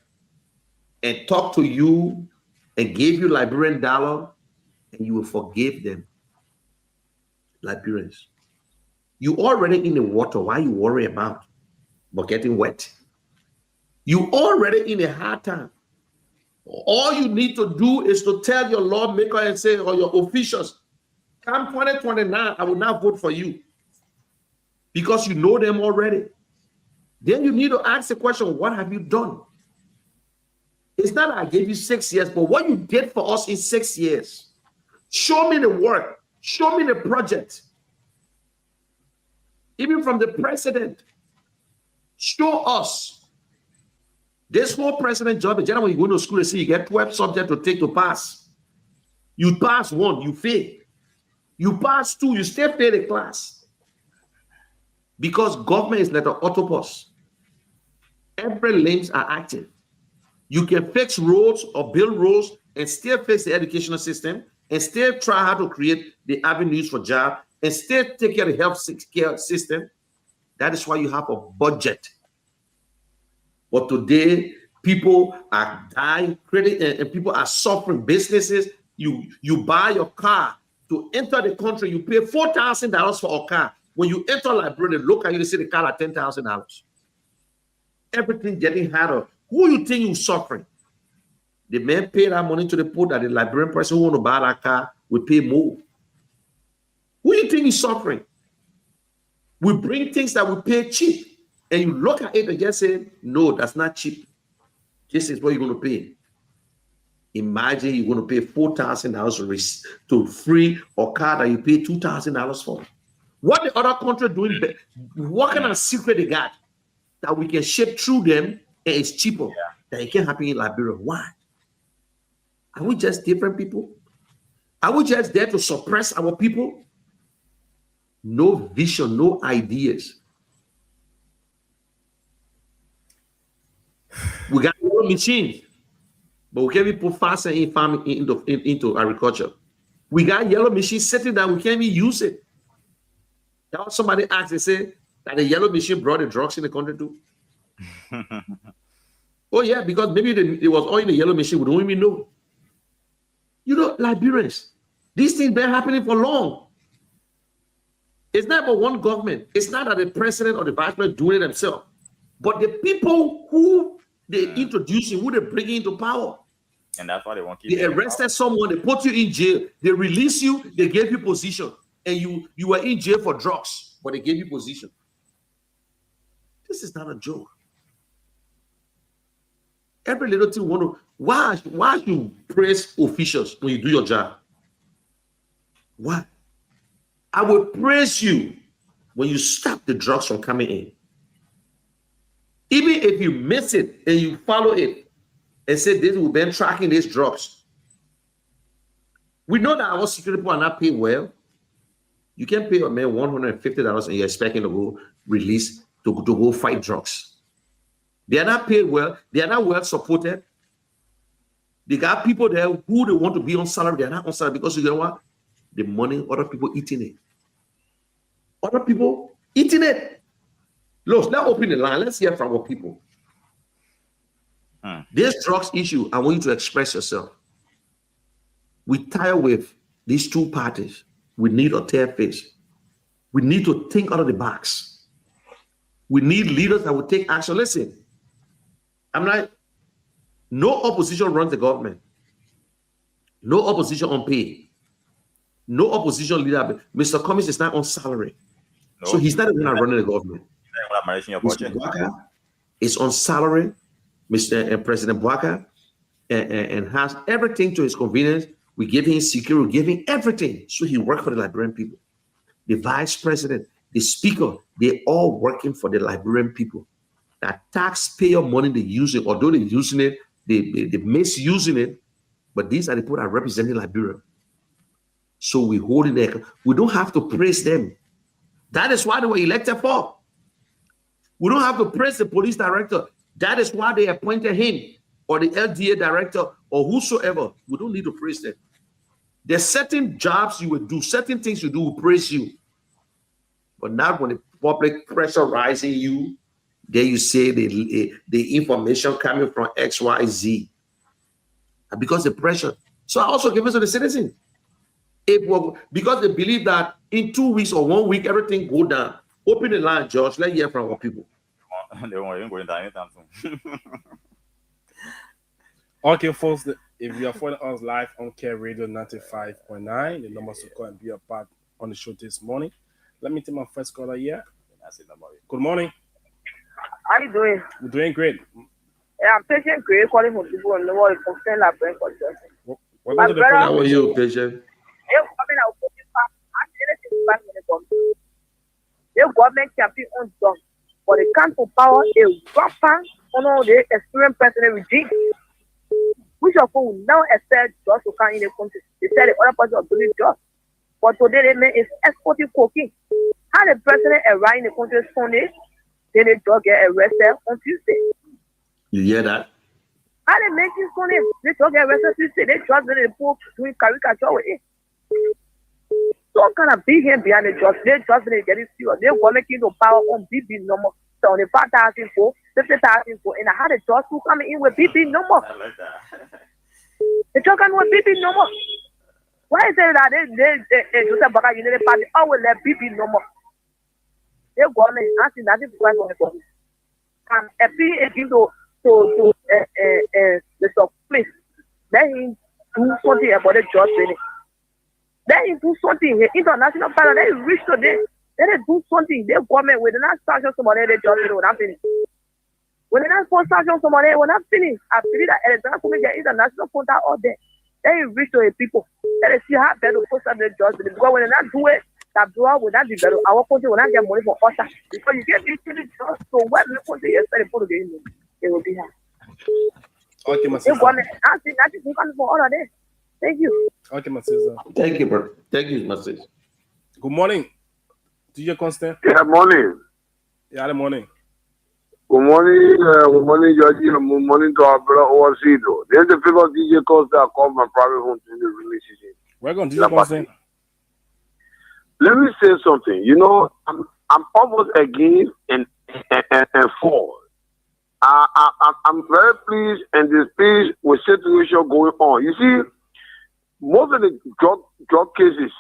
and talk to you and give you Liberian dollar and you will forgive them. Liberians, you already in the water. Why you worry about getting wet? You already in a hard time. All you need to do is to tell your lawmaker and say, or your officials, come 2029, I will not vote for you, because you know them already. Then you need to ask the question, what have you done? It's not that I gave you 6 years, but what you did for us in 6 years. Show me the work. Show me the project. Even from the president, show us. This whole president job, generally, when you go to school, you see you get 12 subjects to take to pass. You pass one, you fail. You pass two, you still fail the class. Because government is like an autobus. Every limbs are active. You can fix roads or build roads and still fix the educational system and still try how to create the avenues for jobs and still take care of the health care system. That is why you have a budget. But today, people are dying, and people are suffering. Businesses, you buy your car to enter the country, you pay $4,000 for a car. When you enter Liberia, they look at you, they see the car at $10,000. Everything getting harder. Who you think you suffering? The man pay that money to the poor that the Liberian person who want to buy that car will pay more. Who you think is suffering? We bring things that we pay cheap. And you look at it and just say, no, that's not cheap. This is what you're going to pay. Imagine you're going to pay $4,000 to free a car that you pay $2,000 for. What the other country doing? What kind of secret they got that we can ship through them and it's cheaper? That it can happen in Liberia. Why? Are we just different people? Are we just there to suppress our people? No vision, no ideas. We got yellow machines, but we can't even put faster in farming into agriculture. We got yellow machines sitting there, we can't even use it. Now somebody asked, they say that the yellow machine brought the drugs in the country too. Oh yeah, because maybe it was all in the yellow machine, we don't even know. You know, Liberians, these things been happening for long. It's not about one government. It's not that the president or the vice president doing it themselves, but the people who they introducing, who they bring into power. And that's why they want to keep. They arrested someone, they put you in jail, they release you, they gave you position, and you were in jail for drugs, but they gave you position. This is not a joke. Every little thing want to. Why you praise officials when you do your job? Why? I will praise you when you stop the drugs from coming in. Even if you miss it and you follow it and say this, we've been tracking these drugs. We know that our security people are not paid well. You can't pay a man $150 and you're expecting to go release to go fight drugs. They are not paid well. They are not well supported. They got people there who they want to be on salary. They are not on salary because you know what? The money, other people eating it. Other people eating it. Look, let's open the line. Let's hear from our people. This drugs issue, I want you to express yourself. We tire with these two parties. We need a tear face. We need to think out of the box. We need leaders that will take action. Listen, I'm like, no opposition runs the government. No opposition on pay. No opposition leader. Mr. Cummings is not on salary. No. So he's not even running the government. Mr. Bwaka is on salary, Mr. President Bwaka, and has everything to his convenience. We give him security, we give him everything. So he works for the Liberian people. The vice president, the speaker, they all working for the Liberian people. That taxpayer money they using, although they're using it, they misusing it, but these are the people that are representing Liberia. So we hold it there. We don't have to praise them. That is why they were elected for. We don't have to praise the police director. That is why they appointed him, or the LDA director, or whosoever. We don't need to praise them. There's certain jobs you will do, certain things you do will praise you. But not when the public pressurizing you, then you say the information coming from XYZ. Because the pressure. So I also give it to the citizens. because they believe that in 2 weeks or 1 week, everything go down. Open the line, Josh. Let's hear from our people. They won't even go into anytime soon. Okay, folks, if you are following us live on Care Radio 95.9, the numbers to call and be a part on the show this morning. Let me take my first caller here. Good morning. How you doing? We're doing great. Yeah, I'm patient great calling from people on the world from St. Labrin. Welcome to the program. How are you, patient? The government can be undone, but they can't power a rapper on all the experienced president regime. Which of who now expect just to come in the country? They said the other person are doing just. But today they mean is exporting cocaine. How the president arrived in the country Sunday, then they just get arrested on Tuesday. You hear that? How they make this Sunday, they just get arrested Tuesday. They just in the pool doing caricature with it. So kind of big hand behind the judge. They just didn't get it serious. They were making the power on BB number. So on the 5,000 for 50,000 for, and I had a judge who coming in with BB number. I like that. The judge coming with BB number. Why is it that they do the Baka United Party always let BB number? They go on and asking that if on the government. And a P is to the sub place. Then he do something about the judge. Then he do something here. International panel, they reach today. Then they do something. They government with the not sanction somebody, they just will not finish. When they not sanction somebody, they will not finish. I believe that electoral committee international contact all there. Then you reach to the people. Then they see how better post up the judge. Because when they not do it, that blow will not be better. Our country will not get money for usher. Because you get this to the judge. So when the country is ready for the game, it will be here. Okay, my They sister. government, I think that is coming for all of this. Thank you. Okay, my sister. Thank you, bro. Thank you, my sister. Good morning. DJ Constant. Yeah, morning. Yeah, good morning. Good morning, Georgie. Good morning to our brother overseas. There's the famous DJ Costa that called my private home to the release season. Welcome, DJ Constant. Let me say something. You know, I'm almost against and for. I'm very pleased and displeased with situation going on. You see, most of the drug cases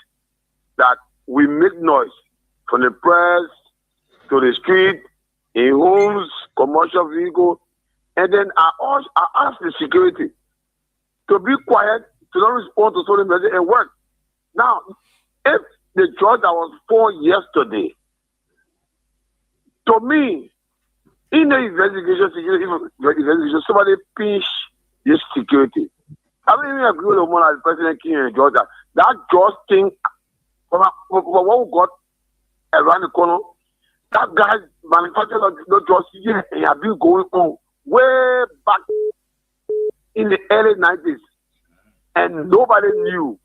that we make noise from the press to the street, in homes, commercial vehicle, and then I ask the security to be quiet, to not respond to social media and work. Now, if the judge that was for yesterday, to me, in the investigation, somebody pinch this security. I don't even agree with the one as President King in Georgia. That just thing, from what we got around the corner, that guy manufactured the just here and have been going on way back in the early 90s. And nobody knew.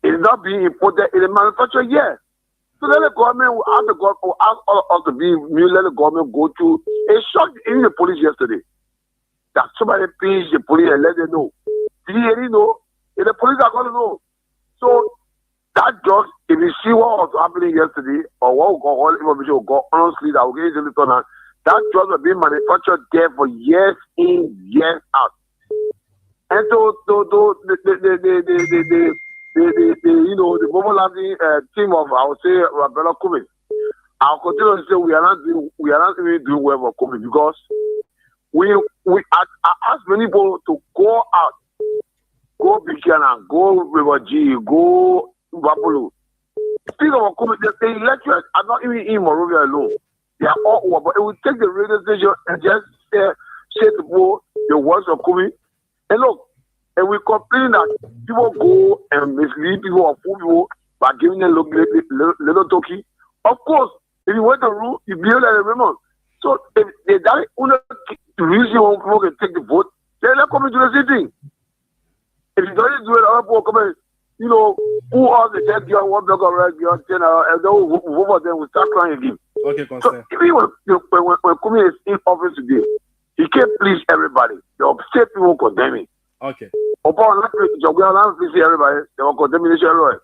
It's not being imported in the manufacturer yet. So let the government will ask the government, will ask all of us to be new, let the government go to. It shocked even the police yesterday that somebody pinched the police and let them know. Did you really know? If the police are going to know. So that just, if you see what was happening yesterday, or what all information will go, honestly, that will get into the tunnel, that drugs were being manufactured there for years in, years out. And so the mobile landing team of, I would say, Rabella Kumi, I'll continue to say we are not even doing well for Kumi because we ask many people to go out, go Buchanan, go River G, go Babulu. Speaking of Kumi, the electorate are not even in Monrovia alone. They are all over, but it will take the radio station and just say to people the words of Kumi. And look, and we complain that people go and mislead people or fool people by giving them little token. Of course, if you went to rule, you behave like a woman. So if they die, the reason why people can take the vote, then let come into the city. If you don't do it, other people come in, who are the 10 beyond 1 block of red, beyond 10, and then we vote for them, we start crying again. Okay, So Constant. even when Kumi is in office today, he can't please everybody. The upset people condemn him. Okay. Upon not please everybody, they will condemn the right.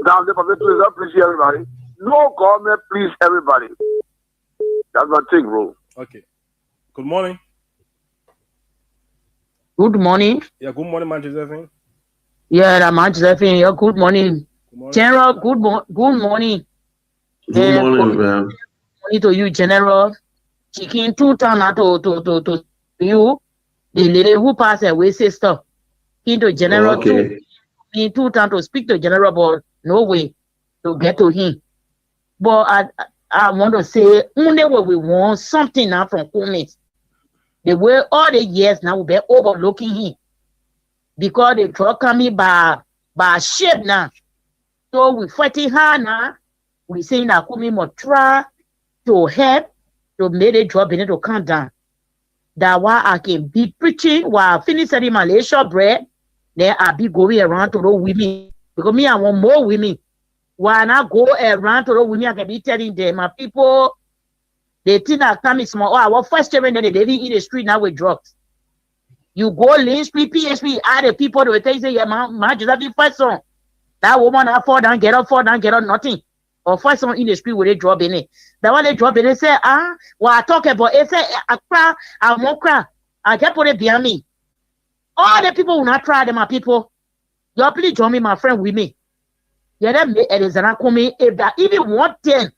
Now the public please not please everybody. No government please everybody. That's my thing, bro. Okay. Good morning. Good morning. Yeah, good morning, man, Josephine. Yeah, I'm Josephine. Yeah, good morning. General, good morning. Good morning, man. Morning to you, General. Chicken 2 times to you. The lady who passed away, sister. Into General Okay. 2 times to speak to General, but no way to get to him. But I want to say, only when we want something now from Kumis, the way all the years now we be overlooking him because the drug coming by shape now. So we fighting hard now. We saying that Kumi must try to help to make the drug beginning to come down. That's why I can be preaching while finishing Malaysia bread. Then I be going around to those women because me I want more women. When I go around to those women, I can be telling them, my people, they think I come is small. Oh, I want first time that they living in the street now with drugs. You go Lynch Street, PSP, other people, they will tell you, yeah, man, just have the first song. That woman, I fall down, get up, nothing. Or first song in the street with a drop in it. That one they drop in it, say, what I talk about, it say, I cry, I won't cry. I can't put it behind me. All the people will not try them, my people. You please join me, my friend, with me. Yeah, that it is an coming. If that even 110,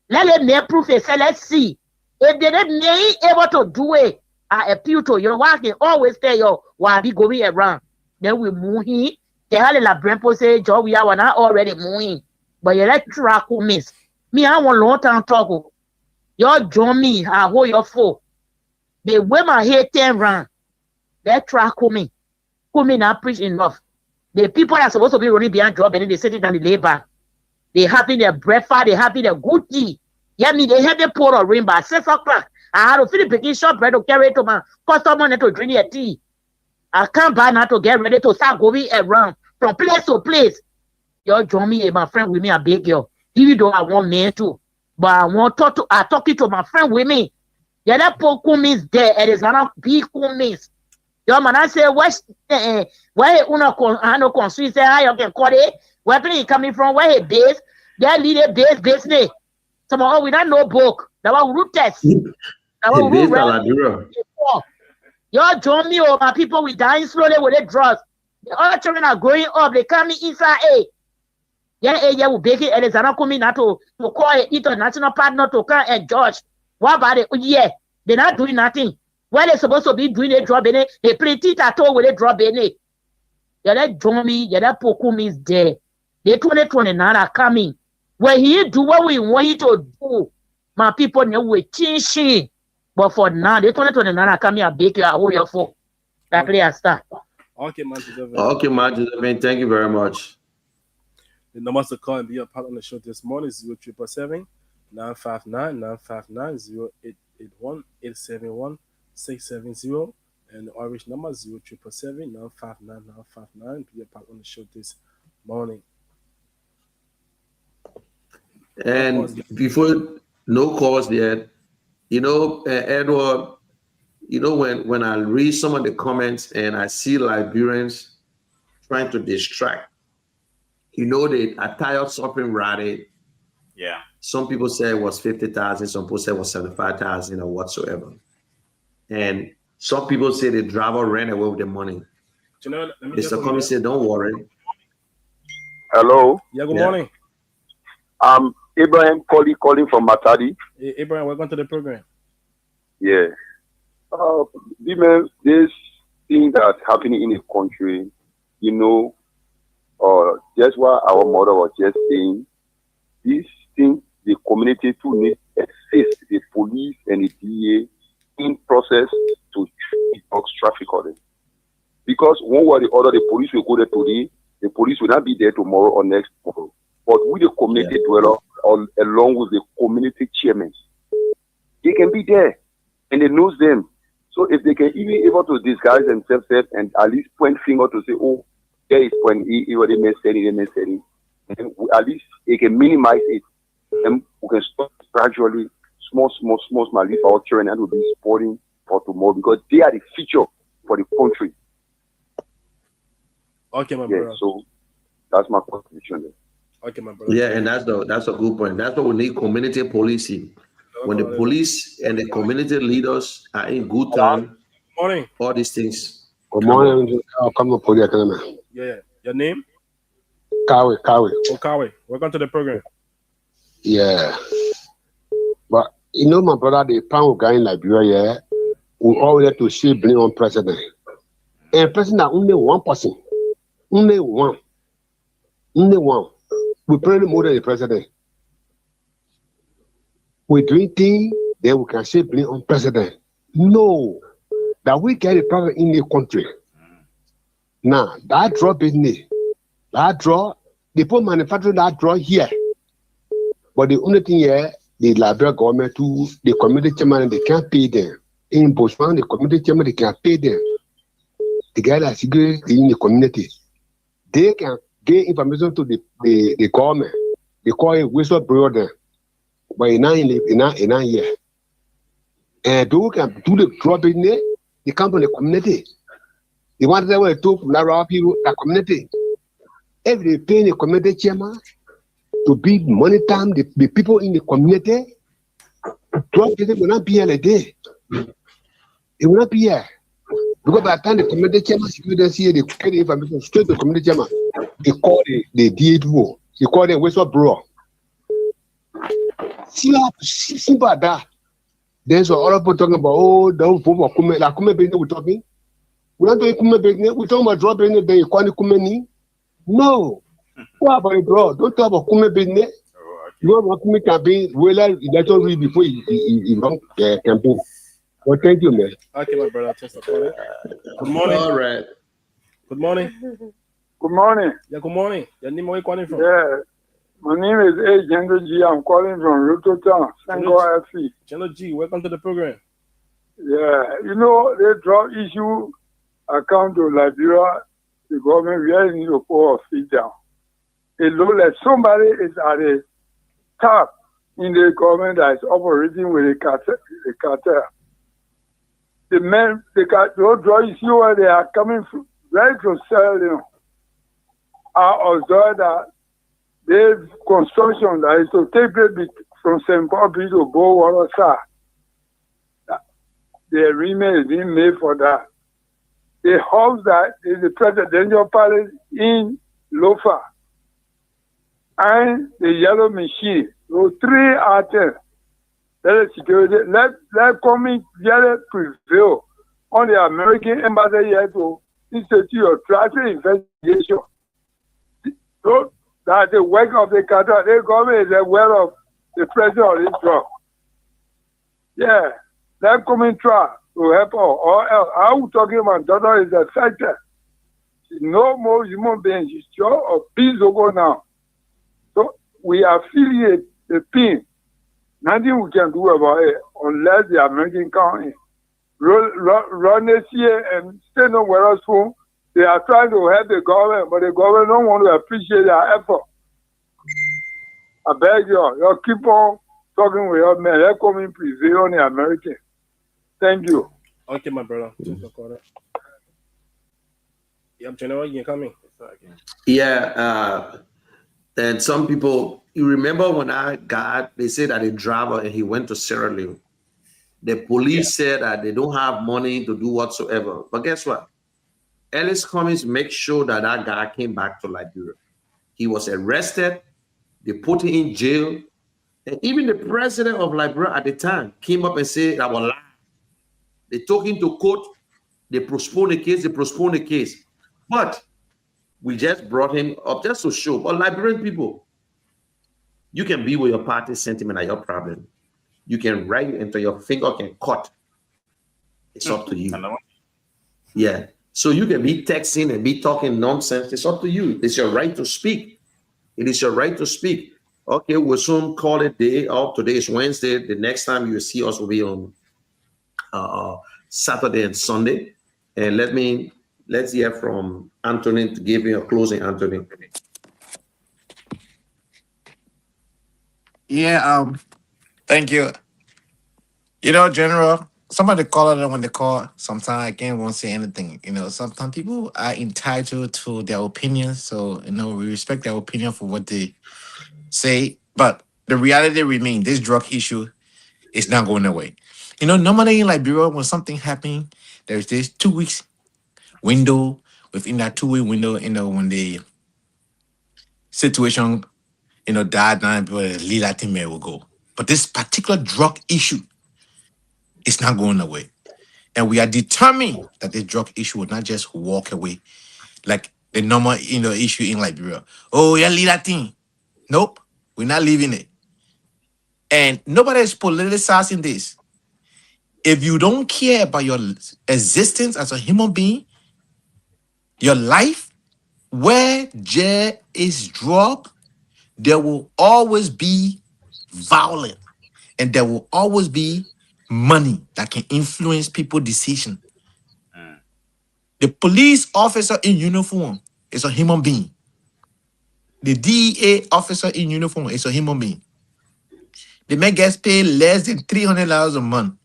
let them proof it. Say, let's see. If they ain't able to do it, I appeal to you. I can always tell you why be going around. Then we move in. They had a brempo say, Joe, we are not already moving. But you let track who miss. Me, I want long time talk. You join me, I hold your foot. The way my head 10 round. Let track who me. Who me not preach enough. The people that are supposed to be running behind job and they sitting down the labor. They having their breakfast, they having their good tea. Yeah, me, they have the pour of rain by 6 o'clock. I had to finish picking short bread to carry it to my customer to drink their tea. I can't buy now to get ready to start going around from place to place. You join me, my friend with me, I beg you. Even though I want men too. But I want I talking to my friend with me. Yeah, that poor means there. It is not big means. Yo, man, I say, where no consume say how you can call it? Where he coming from? Where he base? They lead a base business. Some of we don't know book. That was root test. That was root Liberia. Yo, join me, my people, we dying slowly with the drugs. The other children are growing up. They coming inside A. Yeah, we bake it. And it's not coming now to call it international partner to come and judge. What about it? Yeah, they're not doing nothing. Where they're supposed to be doing a drop in it, they play it at all with a drop in it. Yeah, that join me. Yeah, that Pokumi is there. The 2029 are coming. When he do what we want him to do, my people know we change. But for now, the 2029 are coming. I bake you. I hold your phone. That play a start. Okay, man. Okay, man. Thank you very much. The numbers to call and be a part on the show this morning is 0777 959 959 0881 871 670, and the Irish number 0777 959 959. Be a part on the show this morning. And before no calls yet, Edward, when I read some of the comments and I see Liberians trying to distract, they are tired something ratted. Yeah. Some people say it was 50,000, some people say it was 75,000 or whatsoever. And some people say the driver ran away with the money. Mr. Comey said, don't worry. Hello. Yeah, good morning. Abraham calling from Matadi. Hey, Abraham, welcome to the program. Yeah. This thing that's happening in the country, just what our mother was just saying, this thing, the community too needs to assist the police and the DA in process to drugs trafficking. Because one way or the other, the police will go there today, the police will not be there tomorrow or next tomorrow. But with the community dweller, along with the community chairmen, they can be there and they know them. So if they can even able to disguise themselves and at least point finger to say, oh, there is point E, what they may say, and at least they can minimize it. And we can start gradually, small, leave our children and will be supporting for tomorrow because they are the future for the country. Okay, my brother. So that's my contribution there. Okay, my brother. Yeah, and that's a good point. That's what we need, community policing. When the police and the community leaders are in good time, morning. All these things. Good morning. I'll come to Police Academy. Yeah. Your name? Kawi. Okawe, welcome to the program. Yeah. But my brother, the pound guy in Liberia, yeah, we always have to see blame on president. And president only one person. Only one. We pray more than the president. We doing things, then we can say blame on president. No. That we get a problem in the country. Now, that draw business, they put manufacturing that draw here. But the only thing here, the Liberia government to the community chairman, they can't pay them. In Botswana, the community chairman, they can't pay them. The guy that's in the community, they can get information to the government. They call it whistleblower there. But in a year. And those can do the draw business, they come from the community. They want to talk from the people, the community. If they pay the community chairman to be money time, the people in the community, drug business will not be here a day. It will not be here. Because by the time the community chairman security see they pay the information straight to the community chairman, they call the DHO, they call them whistleblower. Simple as that. Then so all of people talking about, oh, don't vote for Kume. Like Kume business we're talking. We're not doing Kume business. We're talking about drug business. Then you call it Kume ni? No. What about it, bro? Don't talk about Kume business. You want Kume campaign? Well, that's all read before you run campaign. Well, thank you, man. Okay, my brother. Good morning. All right. Good morning. Good morning. Yeah, good morning. Your name, where you calling from? Yeah. My name is Agent G. I'm calling from Rototown, Sengo FE. General G, welcome to the program. Yeah, the drug issue account to Liberia, the government really need to put our feet down. It looks like somebody is at the top in the government that is operating with the cartel. Those drug issue where they are coming from, ready to sell, are observed that the construction that is to take place from St. Paul to Bowater, the remake is being made for that. The house that is the presidential palace in Lofa and the yellow machine, those three items, let security, let coming together prevail on the American embassy here to institute a traffic investigation. So, that the work of the cartel, the government is aware of the presence of this drug. Yeah, that coming try to help us, or else. I'm talking about daughter is affected. She's no more human being. She's just a piece of go now. So we affiliate the pain. Nothing we can do about it unless the American come in. Run this year and stay nowhere else home. They are trying to help the government, but the government don't want to appreciate their effort. I beg you keep on talking with your man. Let come in prevail on the American. Thank you. Okay, my brother. Yeah, General, you can come in. Yeah, and some people, you remember when they said that a driver and he went to Sierra Leone. The police said that they don't have money to do whatsoever. But guess what? Ellis Cummings make sure that guy came back to Liberia. He was arrested. They put him in jail. And even the president of Liberia at the time came up and said that was lie. They took him to court. They postponed the case. But we just brought him up just to show. But Liberian people, you can be with your party sentiment at your problem. You can write it until your finger can cut. It's up to you. Yeah. So you can be texting and be talking nonsense. It's up to you. It's your right to speak. It is your right to speak. Okay, we'll soon call it day off. Today is Wednesday. The next time you will see us will be on Saturday and Sunday. And let's hear from Anthony to give you a closing, Anthony. Yeah, thank you. General, somebody call it when they call. Sometimes I can't want to say anything. Sometimes people are entitled to their opinion. So, we respect their opinion for what they say. But the reality remains, this drug issue is not going away. Normally in Liberia, when something happens, there's this 2 weeks window. Within that 2 week window, when situation, died now, people leave that thing may will go. But this particular drug issue is not going away. And we are determined that the drug issue will not just walk away like the normal issue in Liberia. Oh, yeah, leave that thing. Nope, we're not leaving it. And nobody is politicizing this. If you don't care about your existence as a human being, your life, where there is drug, there will always be violence, and there will always be money that can influence people's decision. The police officer in uniform is a human being. The DEA officer in uniform is a human being. The man gets paid less than $300 a month.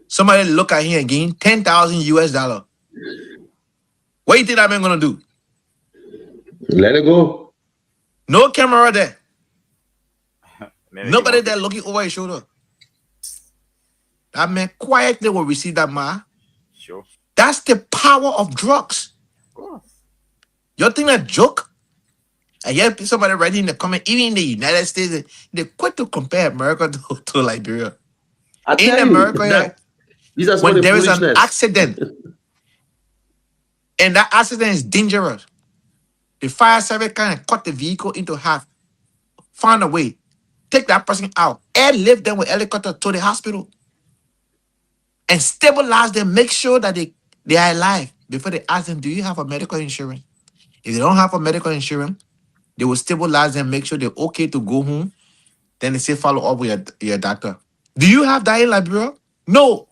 Somebody look at him again, 10,000 US dollar. What do you think that man gonna do? Let it go. No camera there. Maybe Nobody he there looking over his shoulder. That man quietly will receive that man. Sure. That's the power of drugs. Of course. You think that joke? I hear somebody writing in the comment, even in the United States, they quit to compare America to Liberia. I In tell America, you, yeah, these are some when of the there is an foolishness. accident, and that accident is dangerous, the fire service can cut the vehicle into half, find a way, take that person out, airlift them with helicopter to the hospital, and stabilize them, make sure that they are alive before they ask them, do you have a medical insurance? If they don't have a medical insurance, they will stabilize them, make sure they're okay to go home. Then they say follow up with your doctor. Do you have that in Liberia? No.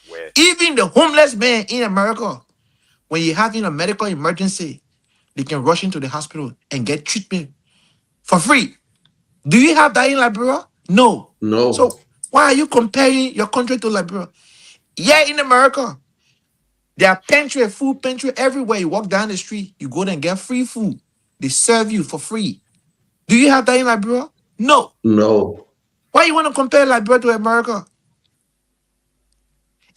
Where? Even the homeless man in America, when you're having a medical emergency, they can rush into the hospital and get treatment for free. Do you have that in Liberia? No. No. So why are you comparing your country to Liberia? Yeah, in America, there are pantry, food pantry everywhere. You walk down the street, you go there and get free food. They serve you for free. Do you have that in Liberia? No. No. Why you want to compare Liberia to America?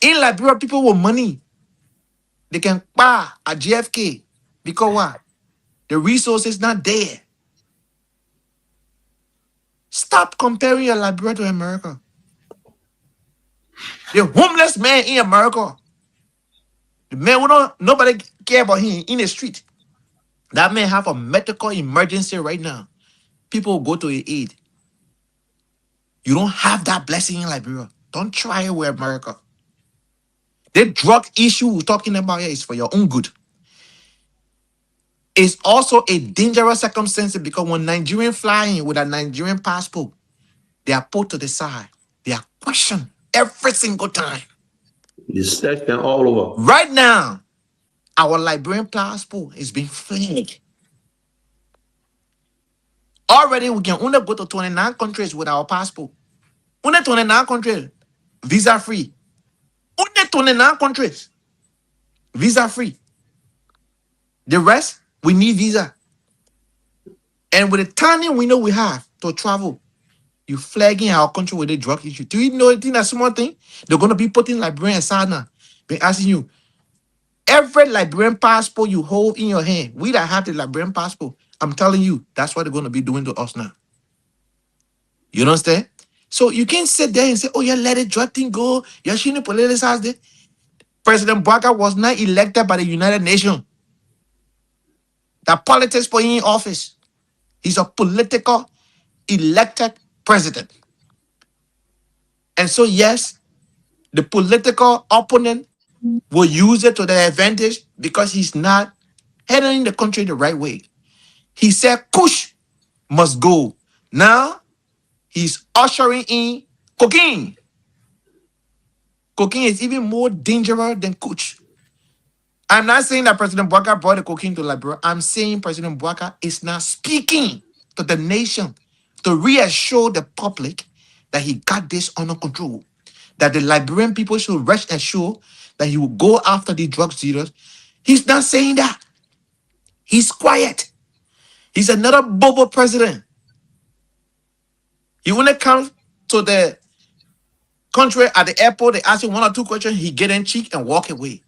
In Liberia, people with money, they can buy a GFK because what? The resources not there. Stop comparing your Liberia to America. The homeless man in America, the man who nobody care about him in the street. That man have a medical emergency right now. People will go to his aid. You don't have that blessing in Liberia. Don't try it with America. The drug issue we're talking about here is for your own good. It's also a dangerous circumstance because when Nigerians fly in with a Nigerian passport, they are put to the side. They are questioned every single time. You search them all over. Right now, our Liberian passport is being flagged. Already, we can only go to 29 countries with our passport. Only 29 countries, visa free. Only 29 countries, visa free. The rest, we need visa. And with the tiny window we have to travel, you flagging our country with a drug issue. Do you know anything that small thing? They're going to be putting Liberian aside now. They're asking you, every Liberian passport you hold in your hand, we that have the Liberian passport, I'm telling you, that's what they're going to be doing to us now. You understand? So you can't sit there and say, oh, yeah, let the drug thing go. You're shouldn't politicize it. President Bwaka was not elected by the United Nations. That politics for him in office. He's a political elected president. And so, yes, the political opponent will use it to their advantage because he's not heading the country the right way. He said, Kush must go. Now, he's ushering in cocaine. Cocaine is even more dangerous than Kush. I'm not saying that President Bwaka brought the cocaine to Liberia. I'm saying President Bwaka is now speaking to the nation to reassure the public that he got this under control. That the Liberian people should rest assured that he will go after the drug dealers. He's not saying that. He's quiet. He's another bobo president. He when it comes to the country at the airport, they ask him one or two questions, he get in cheek and walk away.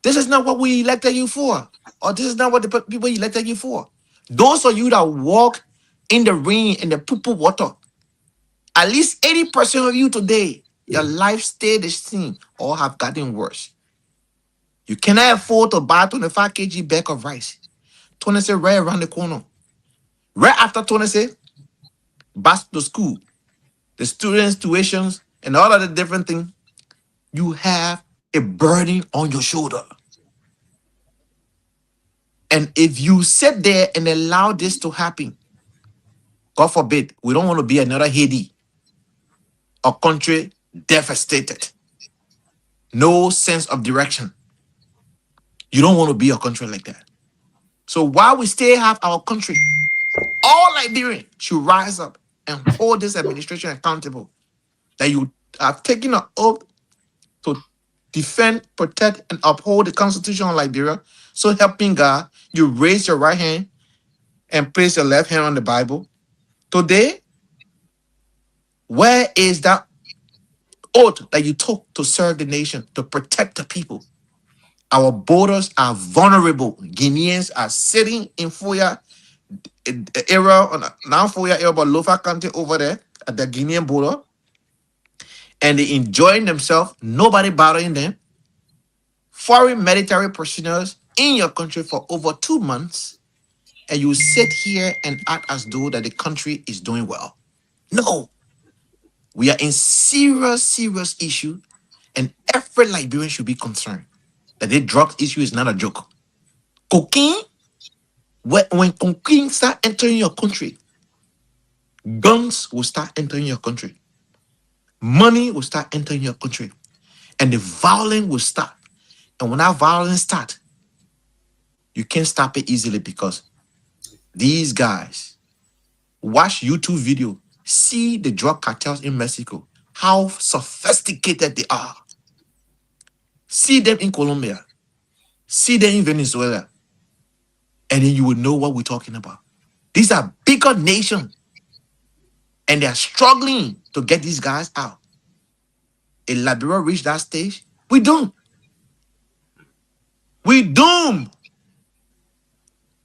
This is not what we elected you for. Or this is not what the people elected you for. Those of you that walk in the rain and the poo water, at least 80% of you today, your life stayed the same or have gotten worse. You cannot afford to buy 25 kg bag of rice. 20 say right around the corner. Right after 20 say, back to school, the students' tuitions, and all of the different things, you have a burden on your shoulder. And if you sit there and allow this to happen, God forbid, we don't want to be another Haiti, a country devastated, no sense of direction. You don't want to be a country like that. So while we still have our country, all Liberians should rise up and hold this administration accountable. That you have taken an oath to defend, protect, and uphold the Constitution of Liberia. So helping God, you raise your right hand and place your left hand on the Bible. Today, where is that oath that you took to serve the nation, to protect the people? Our borders are vulnerable. Guineans are sitting in Foya area, now Foya area, but Lofa country over there at the Guinean border, and they enjoying themselves, nobody bothering them. Foreign military prisoners in your country for over 2 months, and you sit here and act as though that the country is doing well. No, we are in serious issue, and every Liberian should be concerned that the drug issue is not a joke. Cocaine, when cocaine start entering your country, guns will start entering your country. Money will start entering your country. And the violence will start. And when that violence starts, you can't stop it easily because these guys watch YouTube video, see the drug cartels in Mexico, how sophisticated they are. See them in Colombia, see them in Venezuela, and then you will know what we're talking about. These are bigger nations, and they are struggling to get these guys out. If Liberia reach that stage, we doomed. We doomed.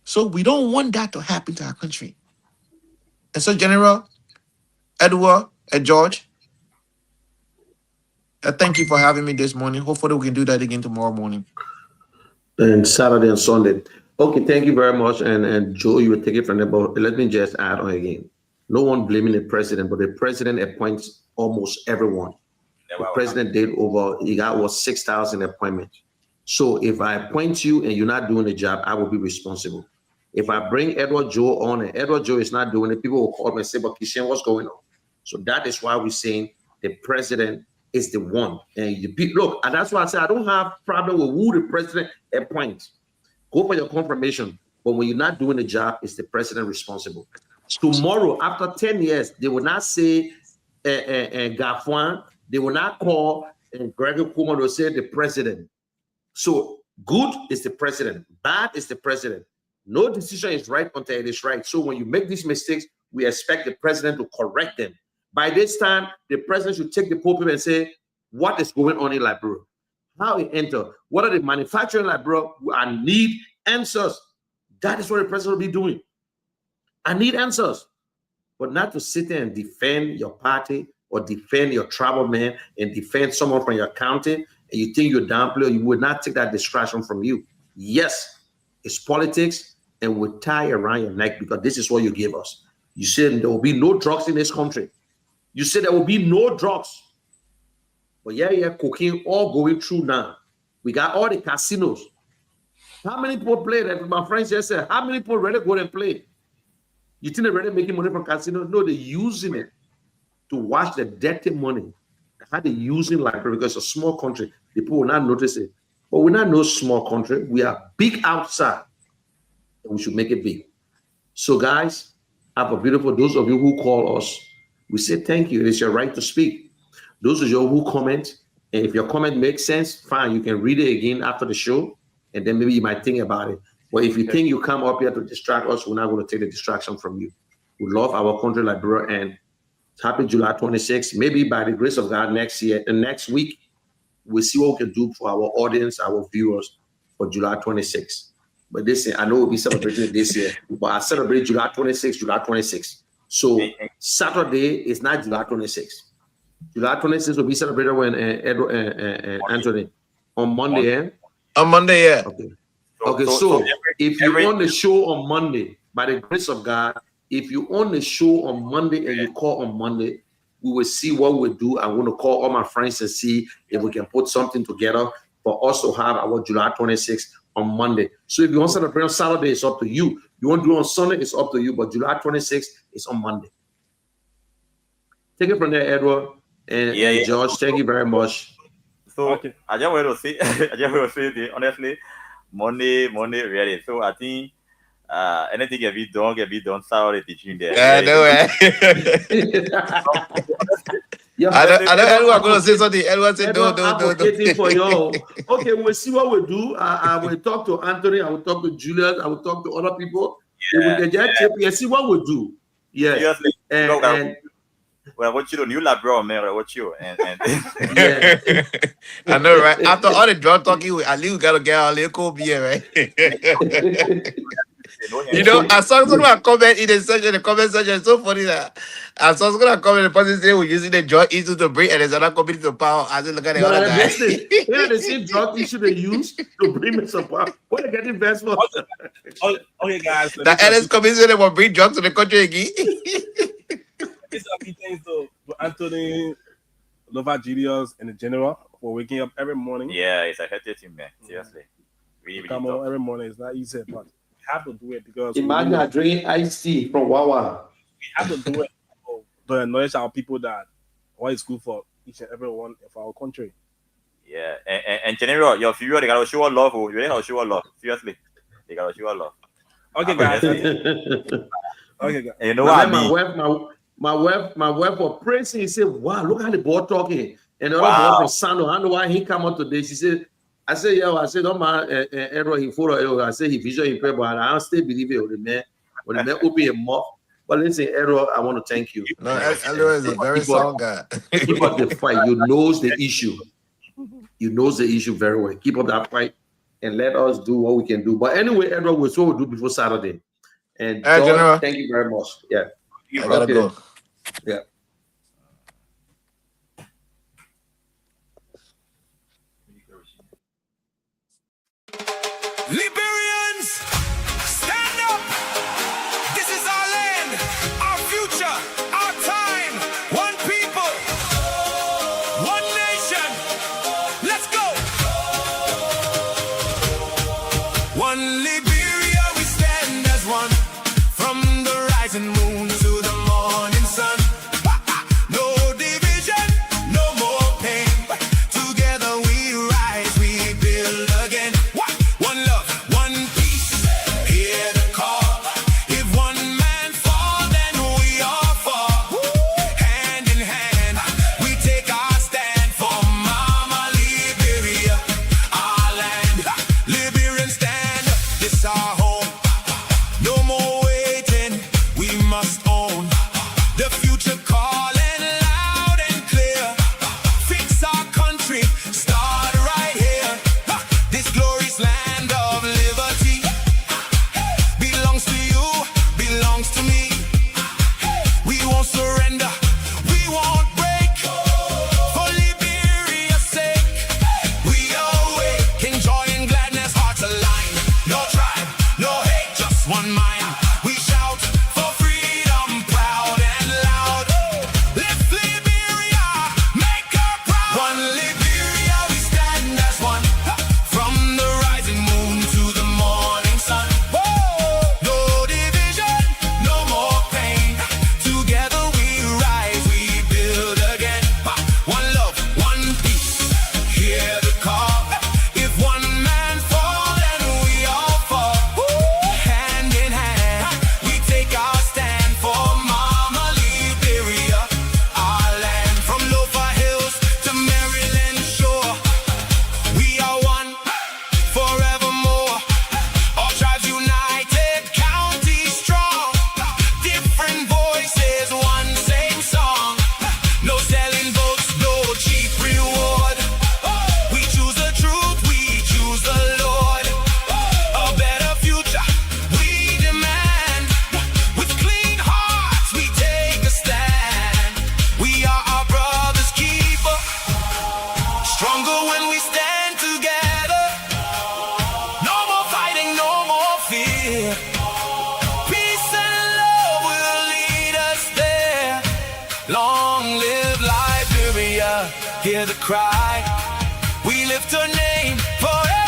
So we don't want that to happen to our country. And so, General Edward and George, thank you for having me this morning. Hopefully we can do that again tomorrow morning. And Saturday and Sunday. Okay, thank you very much. And Joe, you will take it from there, but let me just add on again. No one blaming the president, but the president appoints almost everyone. The president did he got 6,000 appointments. So if I appoint you and you're not doing the job, I will be responsible. If I bring Edward Joe on and Edward Joe is not doing it, people will call me and say, but Kishan, what's going on? So that is why we're saying the president is the one. And look, and that's why I say I don't have problem with who the president appoints. Go for your confirmation. But when you're not doing the job, it's the president responsible. Tomorrow, after 10 years, they will not say Gafuan. They will not call Gregory Kuman to say the president. So good is the president. Bad is the president. No decision is right until it is right. So when you make these mistakes, we expect the president to correct them. By this time, the president should take the pulpit and say, what is going on in Liberia? How it enter? What are the manufacturing Liberia? I need answers. That is what the president will be doing. I need answers. But not to sit there and defend your party or defend your tribal man and defend someone from your county, and you think you're downplay, you would not take that distraction from you. Yes, it's politics, and we'll tie around your neck because this is what you give us. You said there will be no drugs in this country. You said there will be no drugs. But yeah, cocaine all going through now. We got all the casinos. How many people play that? My friends just said, how many people really go and play? You think they're really making money from casinos? No, they're using it to watch the dirty money. How they using Liberia because it's a small country. The people will not notice it. But we're not no small country. We are big outside. And we should make it big. So guys, have a beautiful, those of you who call us, we say thank you. It is your right to speak. Those of you who comment, and if your comment makes sense, fine, you can read it again after the show, and then maybe you might think about it. But if you think you come up here to distract us, we're not going to take the distraction from you. We love our country, Liberia, and happy July 26th. Maybe by the grace of God next year and next week, we'll see what we can do for our audience, our viewers for July 26th. but this year, I know we'll be celebrating it this year, but I celebrate July 26th, July 26th. So Saturday is not July 26th. July 26th will be celebrated when Anthony on Monday, eh? On Monday, yeah. Okay. So if you own the show on Monday, by the grace of God, if you own the show on Monday and you call on Monday, we will see what we'll do. I'm going to call all my friends and see if we can put something together for us to have our July 26th on Monday. So if you want to celebrate on Saturday, it's up to you. You want to do it on Sunday, it's up to you. But July 26th is on Monday. Take it from there, Edward and George. Thank you very much. So I just want to say, honestly, Monday ready. So I think anything can be done Saturday teaching there. Yeah, no way. I know everyone going to say something. Everyone say no. For you. Okay, we'll see what we'll do. I will talk to Anthony. I will talk to Julius. I will talk to other people. Yeah, see what we'll do. Yeah. Seriously. And well, what you do, you lab bro, man. What you and yeah. I know, right? After all the drug talking, at least we gotta get our little beer, right? You know, I saw someone comment in the comment section. It's so funny that I saw someone comment. The person say we're using the drug issue to bring, and there's another company to power. I said, look at the other guy. The same drug issue they use to bring me some power. Where they get investment? Okay, guys. The LS commission they will bring drugs to the country again. It's a few things though. Anthony, Nova Julius, and the general for waking up every morning. Yeah, it's a hectic thing, man. Seriously. Really come on every morning. It's not easy, but have to do it because imagine I drink iced tea from Wawa. We have to do it to acknowledge our people that what is good for each and every one of our country. Yeah, and general, your future they gotta show love. You gotta show love. Seriously, they gotta show love. Okay, guys. Okay, guys. You know what I mean? My wife was praising. He said, "Wow, look how the boy talking." And the other boy from Sando, I know why he come out today. She said, I said, yeah, I said, don't mind error he follow. I said he visual in prayer, but I don't still believe it when the man open his mouth. But listen, Errol, I want to thank you. No, Errol is a very sound guy. Keep up the fight. You knows the issue. You knows the issue very well. Keep up that fight and let us do what we can do. But anyway, Errol, we'll see what we'll do before Saturday. And John, thank you very much. Yeah. I gotta go. Yeah. Liberians, stand up. This is our land, our future, our time. One people, one nation. Let's go. One Liberia, we stand as one. From the rising moon to the morning sun. No division, no more pain. Together we rise, we build again. One love, one peace, hear the call. If one man fall, then we all fall. Hand in hand, we take our stand for Mama Liberia, our land. Liberian stand up, this our home. No more waiting, we must own. cry. We lift her name forever.